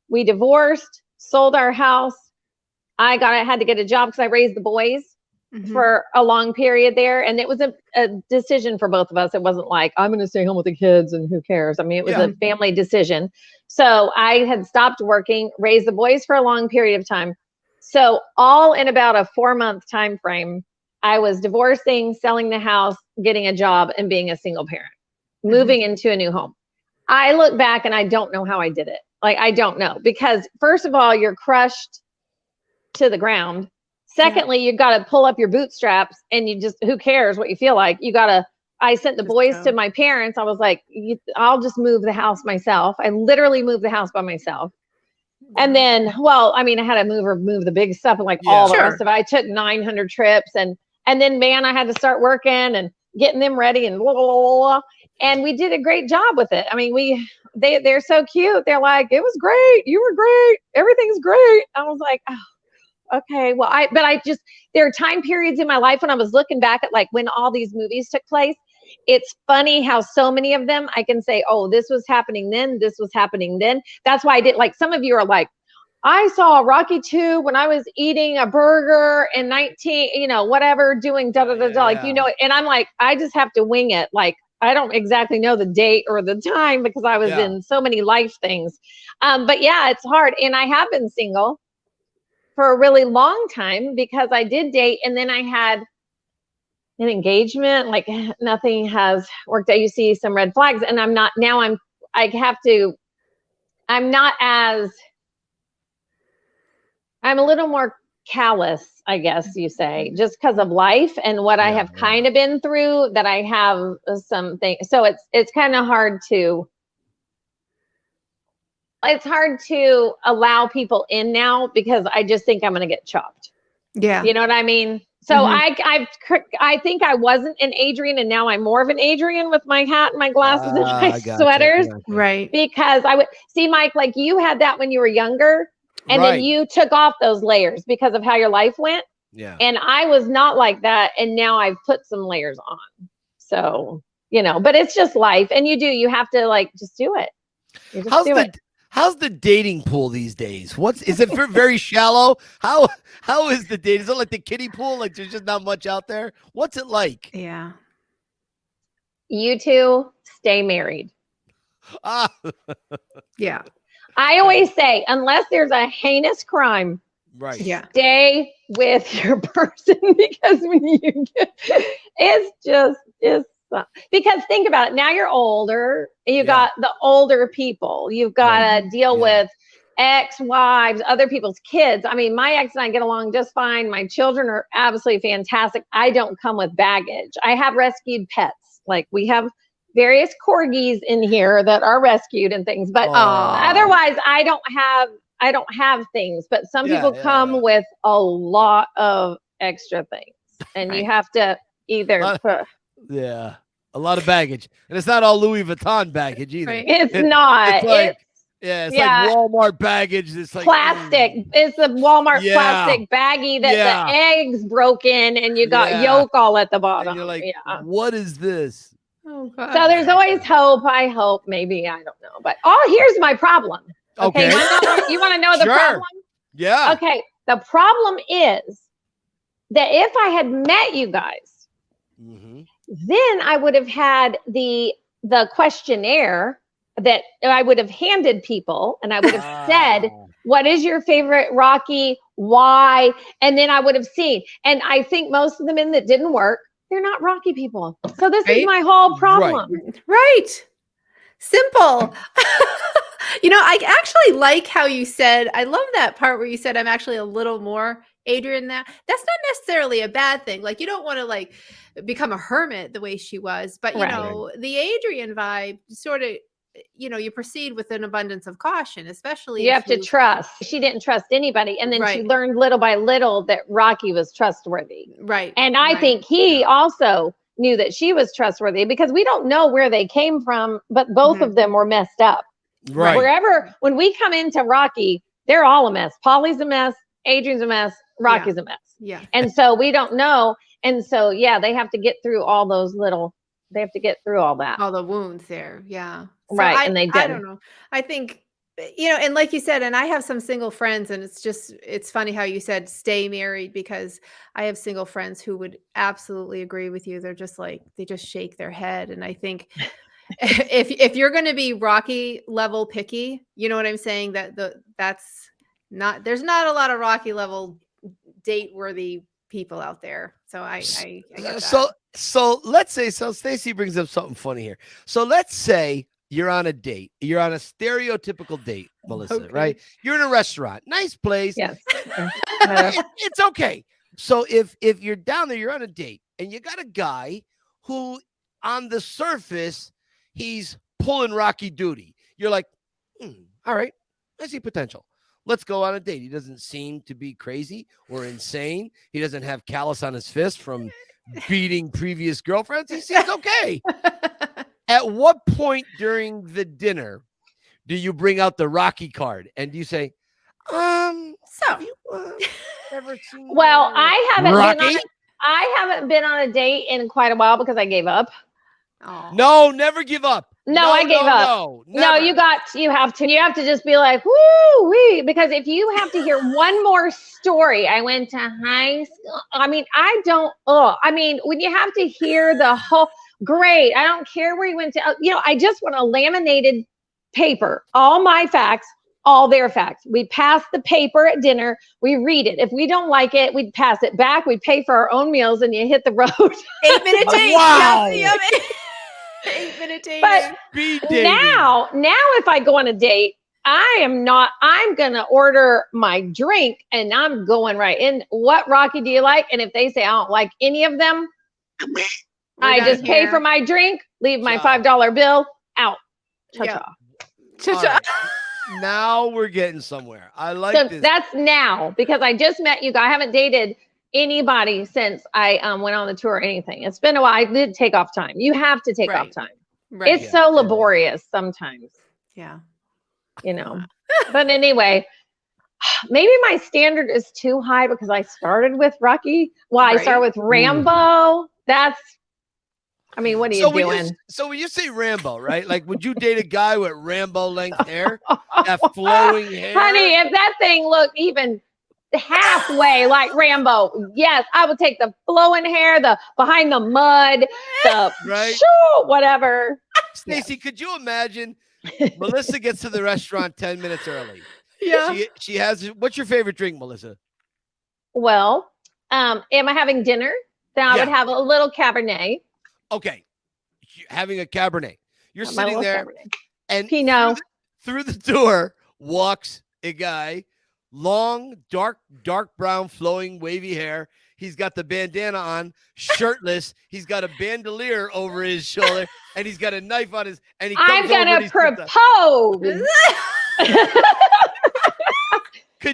we divorced, sold our house. I had to get a job because I raised the boys for a long period there. And it was a decision for both of us. It wasn't like, I'm going to stay home with the kids and who cares? I mean, it was a family decision. So I had stopped working, raised the boys for a long period of time. So all in about a 4-month time frame, I was divorcing, selling the house, getting a job, and being a single parent, moving into a new home. I look back and I don't know how I did it. Like, I don't know, because first of all, you're crushed to the ground. Secondly, you got to pull up your bootstraps, and who cares what you feel like? I sent the boys to my parents. I was like, I'll just move the house myself. I literally moved the house by myself. And then, I had to move the big stuff, and like all the rest of it. I took 900 trips, and then, man, I had to start working and getting them ready and blah, blah, blah, blah. And we did a great job with it. I mean, they're so cute. They're like, it was great. You were great. Everything's great. I was like, oh. Okay, well, there are time periods in my life when I was looking back at like when all these movies took place. It's funny how so many of them I can say, oh, this was happening then, this was happening then. That's why I did, like, some of you are like, I saw Rocky 2 when I was eating a burger in 19, whatever, doing da-da-da-da, like, and I'm like, I just have to wing it. Like, I don't exactly know the date or the time because I was in so many life things. But yeah, it's hard. And I have been single for a really long time because I did date, and then I had an engagement. Like, nothing has worked out. You see some red flags, and I'm not I'm a little more callous, I guess you say, just because of life and what I have kind of been through, that I have something. So it's kind of hard to allow people in now, because I just think I'm going to get chopped. Yeah. You know what I mean? So I think I wasn't an Adrian, and now I'm more of an Adrian with my hat and my glasses and my sweaters. Right. Because I would see, Mike, like, you had that when you were younger, and then you took off those layers because of how your life went. Yeah. And I was not like that. And now I've put some layers on. So but it's just life. And you have to like, just do it. You just How's the dating pool these days? Is it very shallow? How is the dating? Is it like the kiddie pool? Like there's just not much out there? What's it like? Yeah. You two stay married. Yeah. I always say, unless there's a heinous crime, right? Yeah. Stay with your person, because when you get, it's because think about it. Now you're older. You got the older people. You've got to deal with ex-wives, other people's kids. I mean, my ex and I get along just fine. My children are absolutely fantastic. I don't come with baggage. I have rescued pets. Like we have various corgis in here that are rescued and things, but otherwise I don't have things. But some people come with a lot of extra things, and you have to either a lot of baggage, and it's not all Louis Vuitton baggage either. Right. It's not. It's like Walmart baggage. It's like plastic. It's a Walmart plastic baggie that the eggs broken, and you got yolk all at the bottom. And you're like, what is this? Oh God. So there's always hope. I hope, maybe, I don't know, but here's my problem. Okay. You want to know the problem? Yeah. Okay. The problem is that if I had met you guys, then I would have had the questionnaire that I would have handed people, and I would have said, what is your favorite Rocky? Why? And then I would have seen. And I think most of the men that didn't work, they're not Rocky people. So this is my whole problem. Right. Simple. I actually like how you said, I love that part where you said, I'm actually a little more Adrian now. That's not necessarily a bad thing. Like, you don't want to like become a hermit the way she was, but the Adrian vibe sort of, you proceed with an abundance of caution, especially you have to trust. She didn't trust anybody. And then she learned little by little that Rocky was trustworthy. Right. And I think he also knew that she was trustworthy, because we don't know where they came from, but both of them were messed up. Right. When we come into Rocky, they're all a mess. Paulie's a mess. Adrian's a mess. Rocky's a mess. Yeah. And so we don't know. And so, they have to get through all those they have to get through all that. All the wounds there. Yeah. So right. And they did. I don't know. I think, and like you said, and I have some single friends, and it's funny how you said stay married, because I have single friends who would absolutely agree with you. They're just like, they just shake their head. And I think if you're going to be Rocky level picky, you know what I'm saying? There's not a lot of Rocky level date worthy people out there. So I get that. So let's say, Stacy brings up something funny here. So let's say you're on a date. You're on a stereotypical date, Melissa, right? You're in a restaurant, nice place. Yes. It's okay. So if you're down there, you're on a date, and you got a guy who on the surface, he's pulling Rocky duty. You're like, all right, I see potential. Let's go on a date. He doesn't seem to be crazy or insane. He doesn't have callus on his fist from beating previous girlfriends. He seems okay. At what point during the dinner do you bring out the Rocky card and do you say, so you, ever seen well, I haven't been on a date in quite a while because I gave up. Oh. No, never give up. No, I gave up. No, you have to just be like, whoo wee, because if you have to hear one more story, I went to high school. I mean, when you have to hear the whole, great. I don't care where you went to, I just want a laminated paper, all my facts, all their facts. We pass the paper at dinner. We read it. If we don't like it, we'd pass it back. We'd pay for our own meals, and you hit the road. 8-minute date. Wow. 8-minute date. But now if I go on a date, I'm going to order my drink, and I'm going right in. What Rocky do you like? And if they say I don't like any of them, I just pay for my drink, leave my $5 bill, out. Cha-cha. Cha-cha. Right. Now we're getting somewhere. I like this. That's now, because I just met you guys. I haven't dated anybody since I went on the tour or anything. It's been a while. I did take off time. You have to take off time. Right. It's so laborious sometimes. Yeah. But anyway, maybe my standard is too high because I started with Rocky. Well, I started with Rambo. I mean, what are you doing? So when you say Rambo, right? Like, would you date a guy with Rambo length hair, that flowing hair? Honey, if that thing looked even halfway like Rambo, yes, I would take the flowing hair, the behind the mud, the whatever. Stacy, could you imagine? Melissa gets to the restaurant 10 minutes early. Yeah. She has. What's your favorite drink, Melissa? Well, am I having dinner? Then I would have a little Cabernet. Okay, having a Cabernet. You're sitting there, Cabernet. and Pinot. Through the door walks a guy, long, dark brown, flowing, wavy hair. He's got the bandana on, shirtless. He's got a bandolier over his shoulder, and he's got a knife on his. And he comes I'm gonna propose.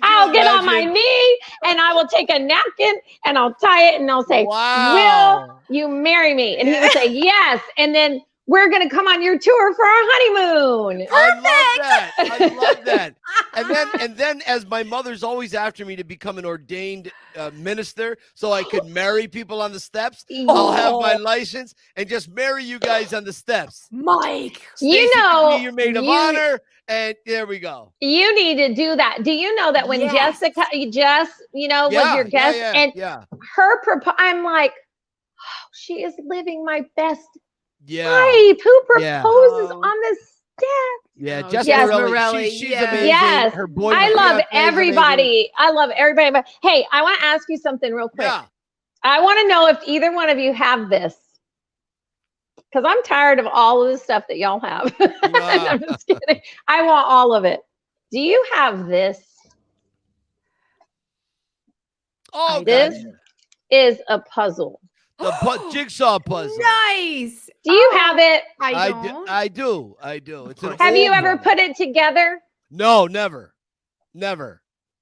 I'll get on my knee and I will take a napkin and I'll tie it and I'll say, "Will you marry me?" And he would say, "Yes." And then we're going to come on your tour for our honeymoon. I love that. And then as my mother's always after me to become an ordained minister so I could marry people on the steps, I'll have my license and just marry you guys on the steps. Mike, Stacy, you're maid of honor. And there we go. You need to do that. Do you know that when Jessica, was your guest and her, I'm like, oh, she is living my best life. Who proposes on the steps? Yeah, Jessica Morelli. She's amazing. Yes, her boy. I love everybody. I love everybody. But hey, I want to ask you something real quick. Yeah. I want to know if either one of you have this. Because I'm tired of all of the stuff that y'all have. I'm just kidding. I want all of it. Do you have this? Oh, this is a puzzle. The jigsaw puzzle. Nice. Do you have it? I do. Have you ever put it together? No, never.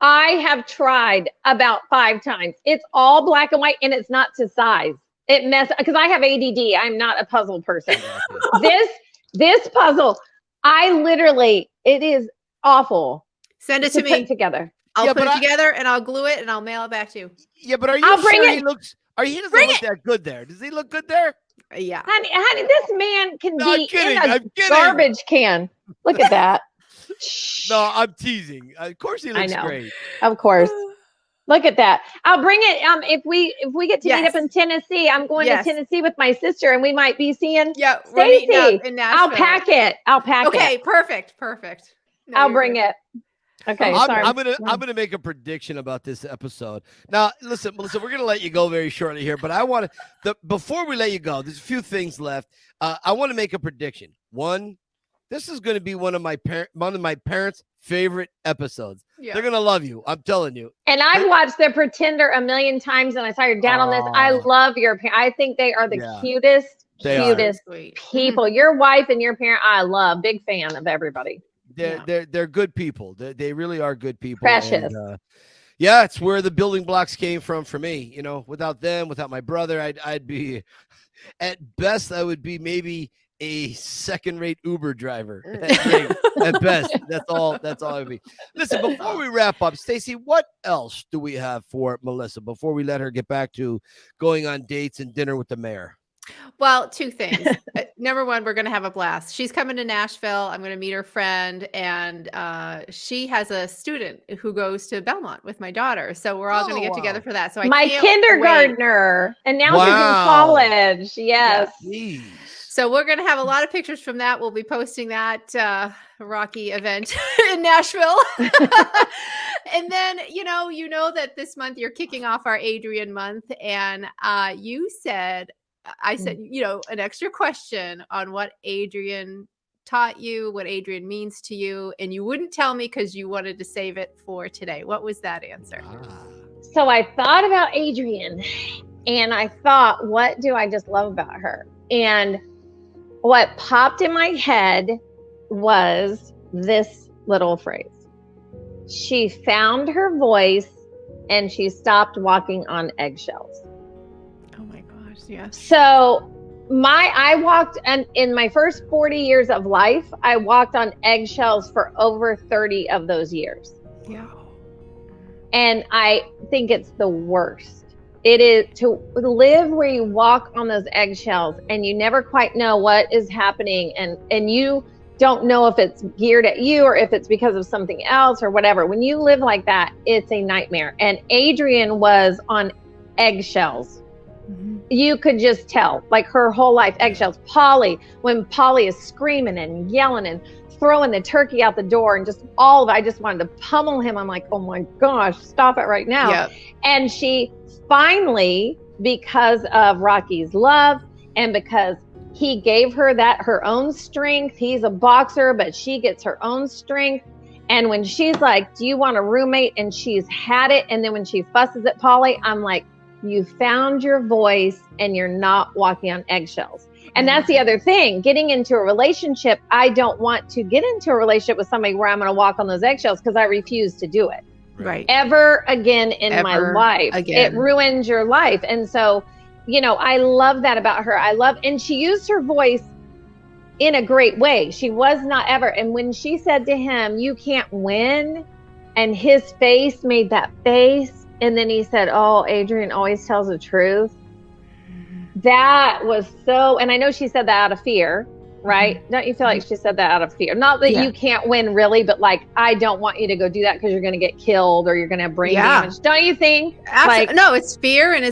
I have tried about 5 times. It's all black and white and it's not to size. It because I have ADD. I'm not a puzzle person. This puzzle, it is awful. Send it to me. Put together. I'll put it together and I'll glue it and I'll mail it back to you. Yeah, but are you sure he looks? He doesn't look that good there. Does he look good there? Yeah, honey, this man can be in a garbage can. Look at that. No, I'm teasing. Of course, he looks great. Of course. Look at that. I'll bring it. If we get to meet up in Tennessee, I'm going to Tennessee with my sister, and we might be seeing Stacy. In Nashville. I'll pack it. Okay, perfect. No, I'll bring it. Okay, sorry. I'm gonna make a prediction about this episode. Now, listen, Melissa, we're gonna let you go very shortly here, but I want to. Before we let you go, there's a few things left. I want to make a prediction. One, this is going to be one of my parents' favorite episodes. Yeah. They're gonna love you. I'm telling you. And I've watched The Pretender a million times, and I saw your dad on this. I love your parents. I think they are the cutest people. Your wife and your parent, I love. Big fan of everybody. They're good people. They really are good people. Precious. And, it's where the building blocks came from for me. Without them, without my brother, I'd be at best. I would be maybe a second-rate Uber driver. At best, that's all I would be. Listen, before we wrap up, Stacy, what else do we have for Melissa before we let her get back to going on dates and dinner with the mayor? Well, 2 things. Number one, we're going to have a blast. She's coming to Nashville. I'm going to meet her friend, and she has a student who goes to Belmont with my daughter. So we're all going to get together for that. So my kindergartner, and now she's in college. Yes. Yeah. So we're going to have a lot of pictures from that. We'll be posting that Rocky event in Nashville. And then, you know that this month you're kicking off our Adrian month, and I said, an extra question on what Adrian taught you, what Adrian means to you, and you wouldn't tell me because you wanted to save it for today. What was that answer? So I thought about Adrian, and I thought, what do I just love about her? And what popped in my head was this little phrase. She found her voice, and she stopped walking on eggshells. Yes. So I walked, and in my first 40 years of life, I walked on eggshells for over 30 of those years. Yeah. And I think it's the worst. it is to live where you walk on those eggshells and you never quite know what is happening, and you don't know if it's geared at you or if it's because of something else or whatever. When you live like that, it's a nightmare. And Adrian was on eggshells. Mm-hmm. You could just tell, like her whole life, eggshells. Polly, when Polly is screaming and yelling and throwing the turkey out the door and just all of it, I just wanted to pummel him. I'm like, oh my gosh, stop it right now. Yep. And she finally, because of Rocky's love and because he gave her her own strength. He's a boxer, but she gets her own strength. And when she's like, do you want a roommate? And she's had it. And then when she fusses at Polly, I'm like, you found your voice and you're not walking on eggshells. And that's the other thing, getting into a relationship. I don't want to get into a relationship with somebody where I'm going to walk on those eggshells because I refuse to do it. Right. Ever again in my life. It ruins your life. And so, I love that about her. And she used her voice in a great way. She was not ever. And when she said to him, you can't win, and his face made that face, and then he said, oh, Adrian always tells the truth. That was so, and I know she said that out of fear, right? Mm-hmm. Don't you feel like she said that out of fear? Not that you can't win really, but like, I don't want you to go do that because you're going to get killed or you're going to have brain damage. Don't you think? Absolutely. Like, no, it's fear, and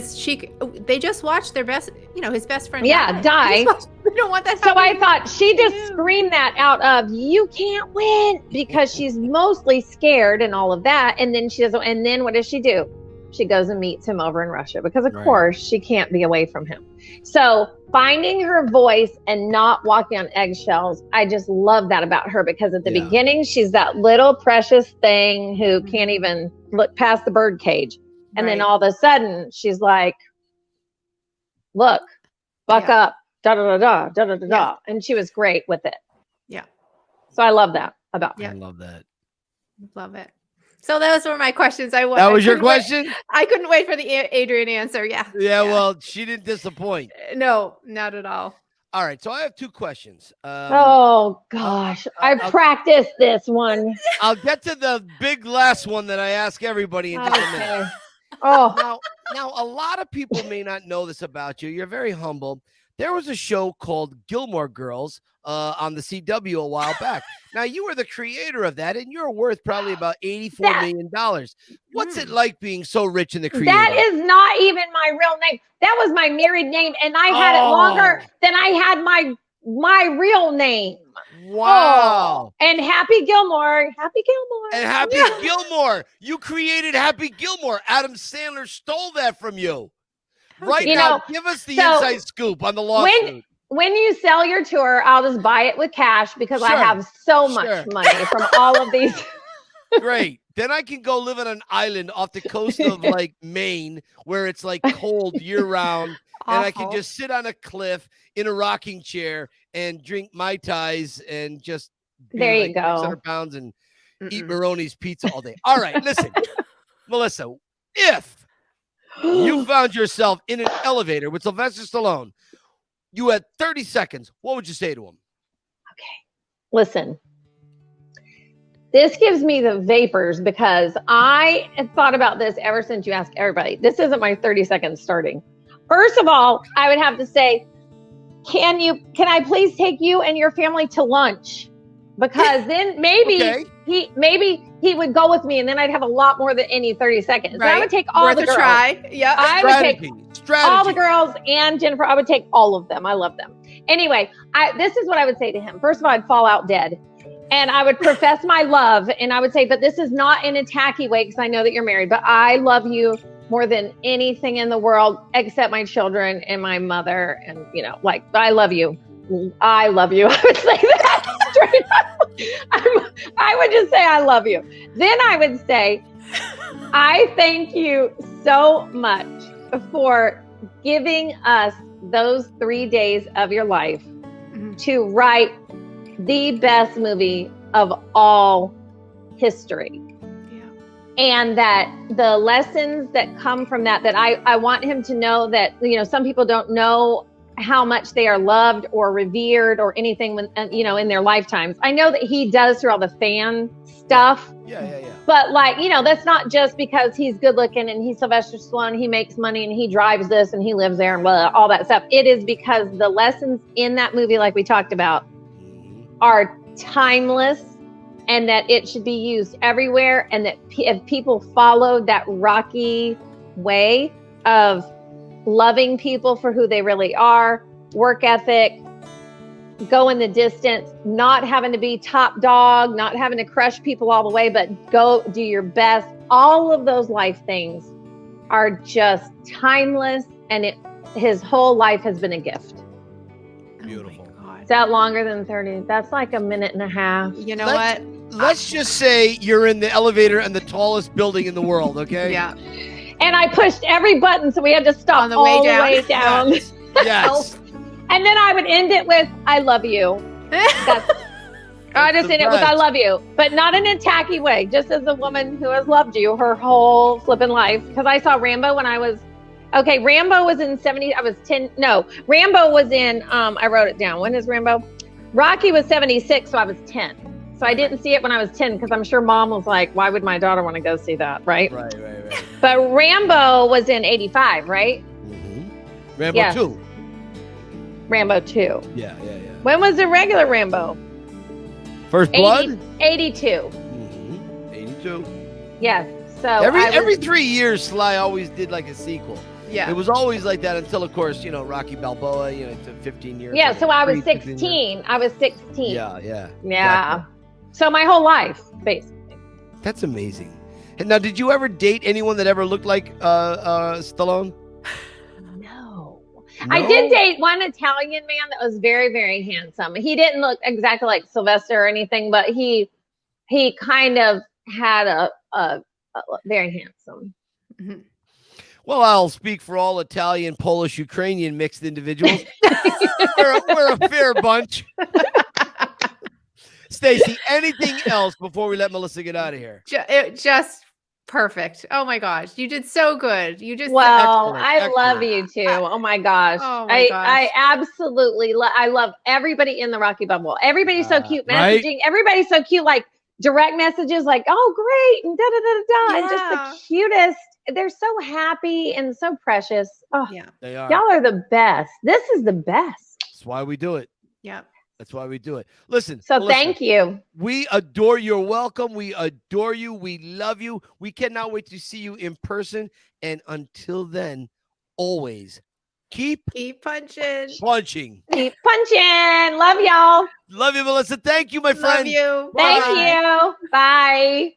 they just watched their best, his best friend die. We don't want that. So I thought she just screamed that out of, you can't win, because she's mostly scared and all of that. And then she doesn't, and then what does she do? She goes and meets him over in Russia because, of course, she can't be away from him. So finding her voice and not walking on eggshells, I just love that about her, because at the beginning, she's that little precious thing who can't even look past the bird cage. And then all of a sudden, she's like, look, buck up, da-da-da-da, da-da-da-da. And she was great with it. Yeah. So I love that about her. I love that. Love it. So those were my questions. That was your question? I couldn't wait for the Adrian answer. Yeah. Yeah. Well, she didn't disappoint. No, not at all. All right. So I have two questions. Oh gosh. I practiced this one. I'll get to the big last one that I ask everybody in just a minute. Oh, now a lot of people may not know this about you. You're very humble. There was a show called Gilmore Girls on the CW a while back. Now, you were the creator of that, and you're worth probably about $84 million. What's it like being so rich in the creator? That is not even my real name. That was my married name, and I had it longer than I had my real name. Wow. And Happy Gilmore. Happy Gilmore. And Happy Gilmore. You created Happy Gilmore. Adam Sandler stole that from you. Right now, give us the inside scoop on the lawsuit. When you sell your tour, I'll just buy it with cash because I have so much money from all of these. Great. Then I can go live on an island off the coast of like Maine where it's like cold year round. And I can just sit on a cliff in a rocking chair and drink Mai Tais and just there you go. 600 pounds and eat Maroni's pizza all day. All right, listen, Melissa, if you found yourself in an elevator with Sylvester Stallone, you had 30 seconds, what would you say to him? Okay, listen. This gives me the vapors because I had thought about this ever since you asked everybody. This isn't my 30 seconds starting. First of all, I would have to say, can I please take you and your family to lunch? Because then maybe he would go with me, and then I'd have a lot more than any 30 seconds. Right. I would take all the girls. Try. Yeah. I would take all the girls and Jennifer. I would take all of them. I love them. Anyway, this is what I would say to him. First of all, I'd fall out dead. And I would profess my love. And I would say, but this is not in a tacky way because I know that you're married. But I love you more than anything in the world except my children and my mother. And, I love you. I love you. I would say that straight up. I would just say, I love you. Then I would say, I thank you so much for giving us those 3 days of your life to write the best movie of all history. Yeah. And that the lessons that come from that I want him to know that, some people don't know how much they are loved or revered or anything when, you know, in their lifetimes. I know that he does through all the fan stuff. Yeah. But like, you know, that's not just because he's good looking and he's Sylvester Stallone, he makes money and he drives this and he lives there and blah, all that stuff. It is because the lessons in that movie, like we talked about, are timeless, and that it should be used everywhere. And that if people followed that Rocky way of loving people for who they really are, work ethic, going the distance, not having to be top dog, not having to crush people all the way, but go do your best. All of those life things are just timeless, and his whole life has been a gift. Beautiful. Oh, is that longer than 30? That's like a minute and a half. you know what? Let's just say you're in the elevator in the tallest building in the world, okay? Yeah. And I pushed every button, so we had to stop On the all way the down. way down. Yes. And then I would end it with, I love you. I just end it with, I love you. But not in a tacky way, just as a woman who has loved you her whole flipping life. Because I saw Rambo when I was, Rambo was in 70, I was 10, no, Rambo was in, I wrote it down. When is Rambo? Rocky was 76, so I was 10. So I didn't see it when I was 10, because I'm sure mom was like, why would my daughter want to go see that, right? Right. But Rambo was in 85, right? Mm-hmm. Rambo Yes. 2. Rambo 2. Yeah. When was the regular Rambo? First Blood? 82. Mm-hmm. 82. Yes. So every 3 years, Sly always did like a sequel. Yeah. It was always like that until, of course, you know, Rocky Balboa, you know, it took 15 years. Yeah, so I was 16. 16. I was 16. Yeah. Yeah. Exactly. So my whole life, basically. That's amazing. And now, did you ever date anyone that ever looked like Stallone? No. I did date one Italian man that was very, very handsome. He didn't look exactly like Sylvester or anything, but he kind of had a very handsome. Mm-hmm. Well, I'll speak for all Italian, Polish, Ukrainian mixed individuals. we're a fair bunch. Stacy, anything else before we let Melissa get out of here? Just perfect. Oh my gosh, you did so good. You just I love you too. Oh my gosh. Oh my gosh. I absolutely I love everybody in the Rocky Bubble. Everybody's so cute messaging. Right? Everybody's so cute, like direct messages, like, oh great, and da da da da, and just the cutest. They're so happy and so precious. Oh yeah, they are. Y'all are the best. This is the best. That's why we do it. Yeah. That's why we do it. Listen. So thank you. We adore your welcome. We adore you. We love you. We cannot wait to see you in person. And until then, always keep punching. Keep punching. Love y'all. Love you, Melissa. Thank you, my friend. Love you. Thank you. Bye.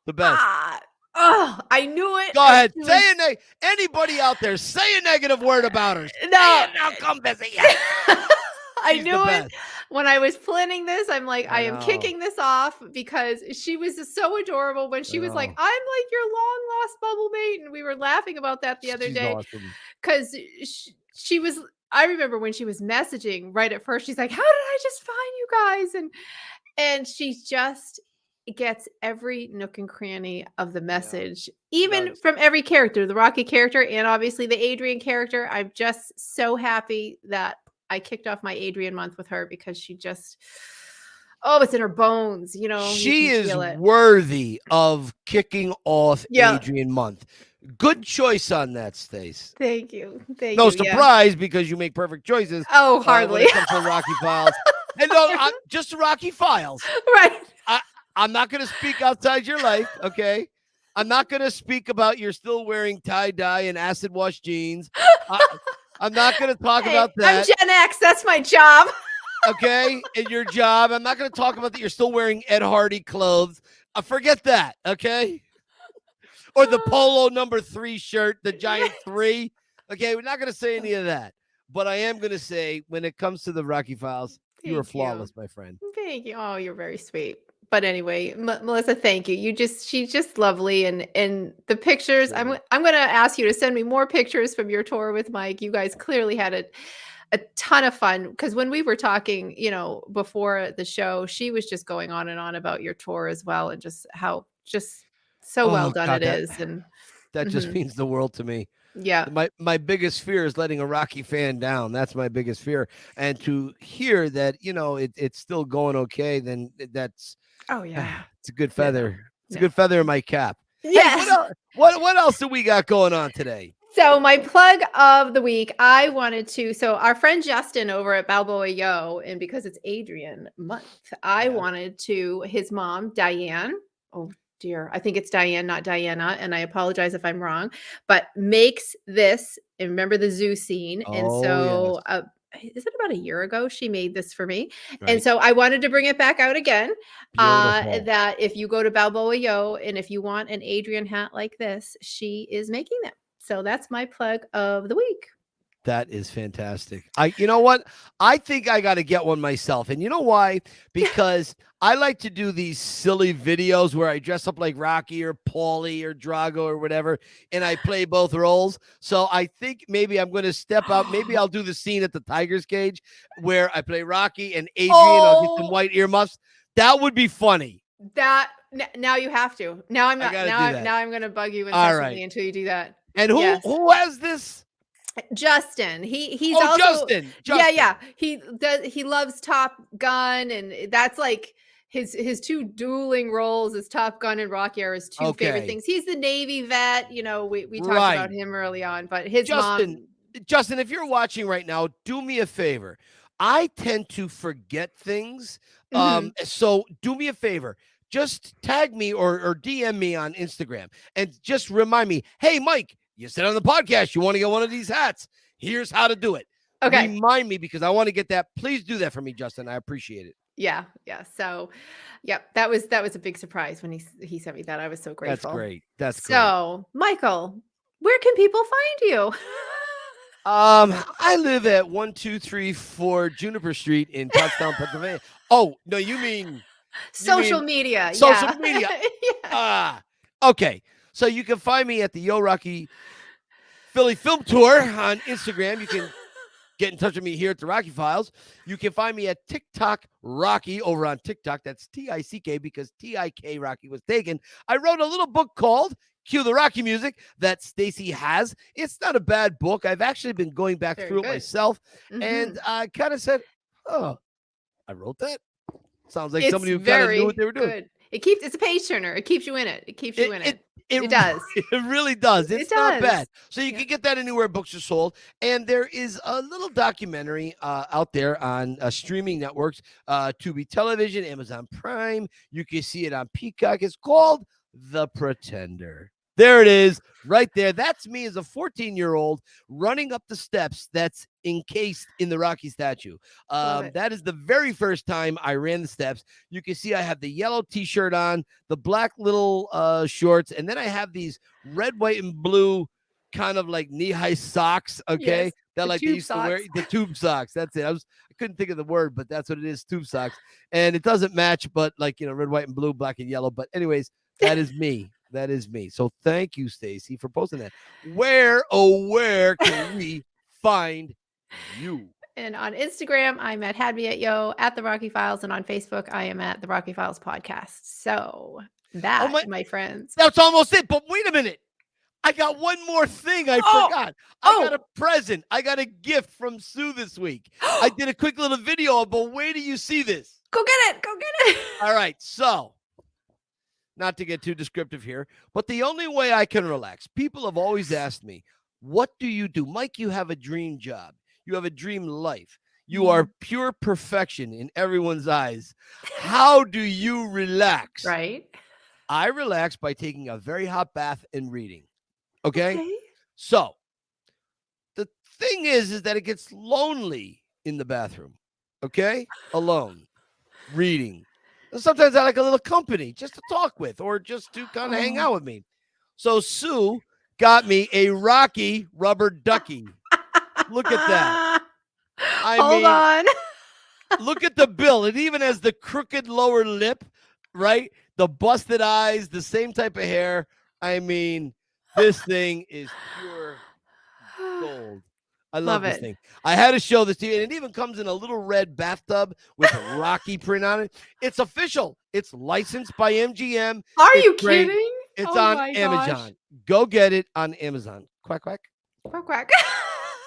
The best. Oh, I knew it. Go ahead. Say anybody out there, say a negative word about her. No. Now come visit you. I knew it. When I was planning this, I'm like, I am kicking this off because she was so adorable when she was like, I'm like your long lost bubble mate. And we were laughing about that the other day. Because she was, I remember when she was messaging right at first, she's like, how did I just find you guys? And she's just gets every nook and cranny of the message, even from every character, the Rocky character and obviously the Adrian character. I'm just so happy that I kicked off my Adrian month with her because she just, it's in her bones, you know. She is worthy of kicking off Adrian month. Good choice on that, Stace. Thank you. No surprise because you make perfect choices. Oh, hardly. When it comes to Rocky Files. And no, just the Rocky Files. Right. I'm not going to speak outside your life, okay? I'm not going to speak about you're still wearing tie-dye and acid wash jeans. I'm not going to talk about that. I'm Gen X. That's my job. Okay? And your job. I'm not going to talk about that you're still wearing Ed Hardy clothes. Forget that, okay? Or the Polo number 3 shirt, the Giant 3. Okay? We're not going to say any of that. But I am going to say, when it comes to the Rocky Files, you are flawless, my friend. Thank you. Oh, you're very sweet. But anyway, Melissa, thank you. She's just lovely, and the pictures. I'm going to ask you to send me more pictures from your tour with Mike. You guys clearly had a ton of fun because when we were talking, you know, before the show, she was just going on and on about your tour as well, and just how so well done it is. And that just means the world to me. Yeah. My biggest fear is letting a Rocky fan down. That's my biggest fear. And to hear that, it's still going okay, then that's it's a good feather. It's a good feather in my cap. Yes. Hey, what else do we got going on today? So my plug of the week, I wanted to, so our friend Justin over at Balboa Yo, and because it's Adrian month, I wanted to, his mom, Diane, oh dear, I think it's Diane, not Diana, and I apologize if I'm wrong, but makes this, and remember the zoo scene, and so is it about a year ago she made this for me? Right. And so I wanted to bring it back out again. That if you go to Balboa Yo and if you want an Adrian hat like this, she is making them. So that's my plug of the week. That is fantastic. You know what? I think I got to get one myself. And you know why? Because I like to do these silly videos where I dress up like Rocky or Paulie or Drago or whatever, and I play both roles. So I think maybe I'm going to step out. Maybe I'll do the scene at the Tiger's Cage where I play Rocky and Adrian. I'll get some white earmuffs. That would be funny. Now you have to. Now I'm not. Now I'm going to bug you incessantly until you do that. And who has this? Justin. He's also Justin. Yeah. He loves Top Gun, and that's like his two dueling roles as Top Gun and Rocky are his two favorite things. He's the Navy vet. We talked about him early on, but his mom. Justin, if you're watching right now, do me a favor. I tend to forget things. So do me a favor. Just tag me or DM me on Instagram and just remind me, hey, Mike, you said on the podcast you want to get one of these hats. Here's how to do it. Okay. Remind me because I want to get that. Please do that for me, Justin. I appreciate it. Yeah. So, that was a big surprise when he sent me that. I was so grateful. That's great. So, Michael, where can people find you? I live at 1234 Juniper Street in Pottstown, Pennsylvania. Oh, no, you mean social media. Social media. Okay. So you can find me at the Yo Rocky Philly Film Tour on Instagram. You can get in touch with me here at the Rocky Files. You can find me at TikTok Rocky over on TikTok. That's TICK because TIK Rocky was taken. I wrote a little book called Cue the Rocky Music that Stacy has. It's not a bad book. I've actually been going back through it myself. And I kind of said, oh, I wrote that. Sounds like somebody who kind of knew what they were doing. Good. It's a page turner. It keeps you in it. It does. It really does. It's not bad. So you can get that anywhere books are sold. And there is a little documentary out there on streaming networks, Tubi Television, Amazon Prime. You can see it on Peacock. It's called The Pretender. There it is, right there. That's me as a 14-year-old running up the steps that's encased in the Rocky statue. That is the very first time I ran the steps. You can see I have the yellow T-shirt on, the black little shorts, and then I have these red, white, and blue kind of like knee-high socks, okay? Yes, that like they used to wear, the tube socks. That's it. I couldn't think of the word, but that's what it is, tube socks. And it doesn't match, but like, red, white, and blue, black, and yellow. But anyways, that is me. That is me. So thank you, Stacy, for posting that. Where can we find you? And on Instagram, I'm at Had Me at Yo, at The Rocky Files. And on Facebook, I am at The Rocky Files Podcast. So my friends. That's almost it. But wait a minute. I got one more thing I forgot. I got a present. I got a gift from Sue this week. I did a quick little video, but wait till you see this. Go get it. All right. So, not to get too descriptive here, but the only way I can relax, people have always asked me, what do you do? Mike, you have a dream job. You have a dream life. You are pure perfection in everyone's eyes. How do you relax? Right. I relax by taking a very hot bath and reading. Okay? So the thing is that it gets lonely in the bathroom. Okay? Alone. Reading. Sometimes I like a little company just to talk with or just to kind of hang out with me. So Sue got me a Rocky rubber ducky. Look at that. Hold on. Look at the bill. It even has the crooked lower lip, right? The busted eyes, the same type of hair. I mean, this thing is pure gold. I love this thing. I had to show this to you, and it even comes in a little red bathtub with a Rocky print on it. It's official. It's licensed by MGM. Are you kidding? It's on Amazon. Go get it on Amazon. Quack, quack. Quack, quack.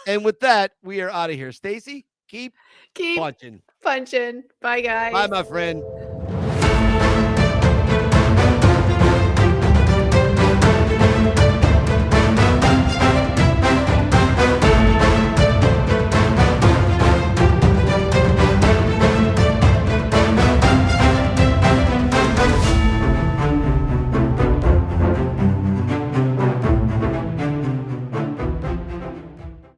And with that, we are out of here. Stacy, keep punching. Punching. Bye, guys. Bye, my friend.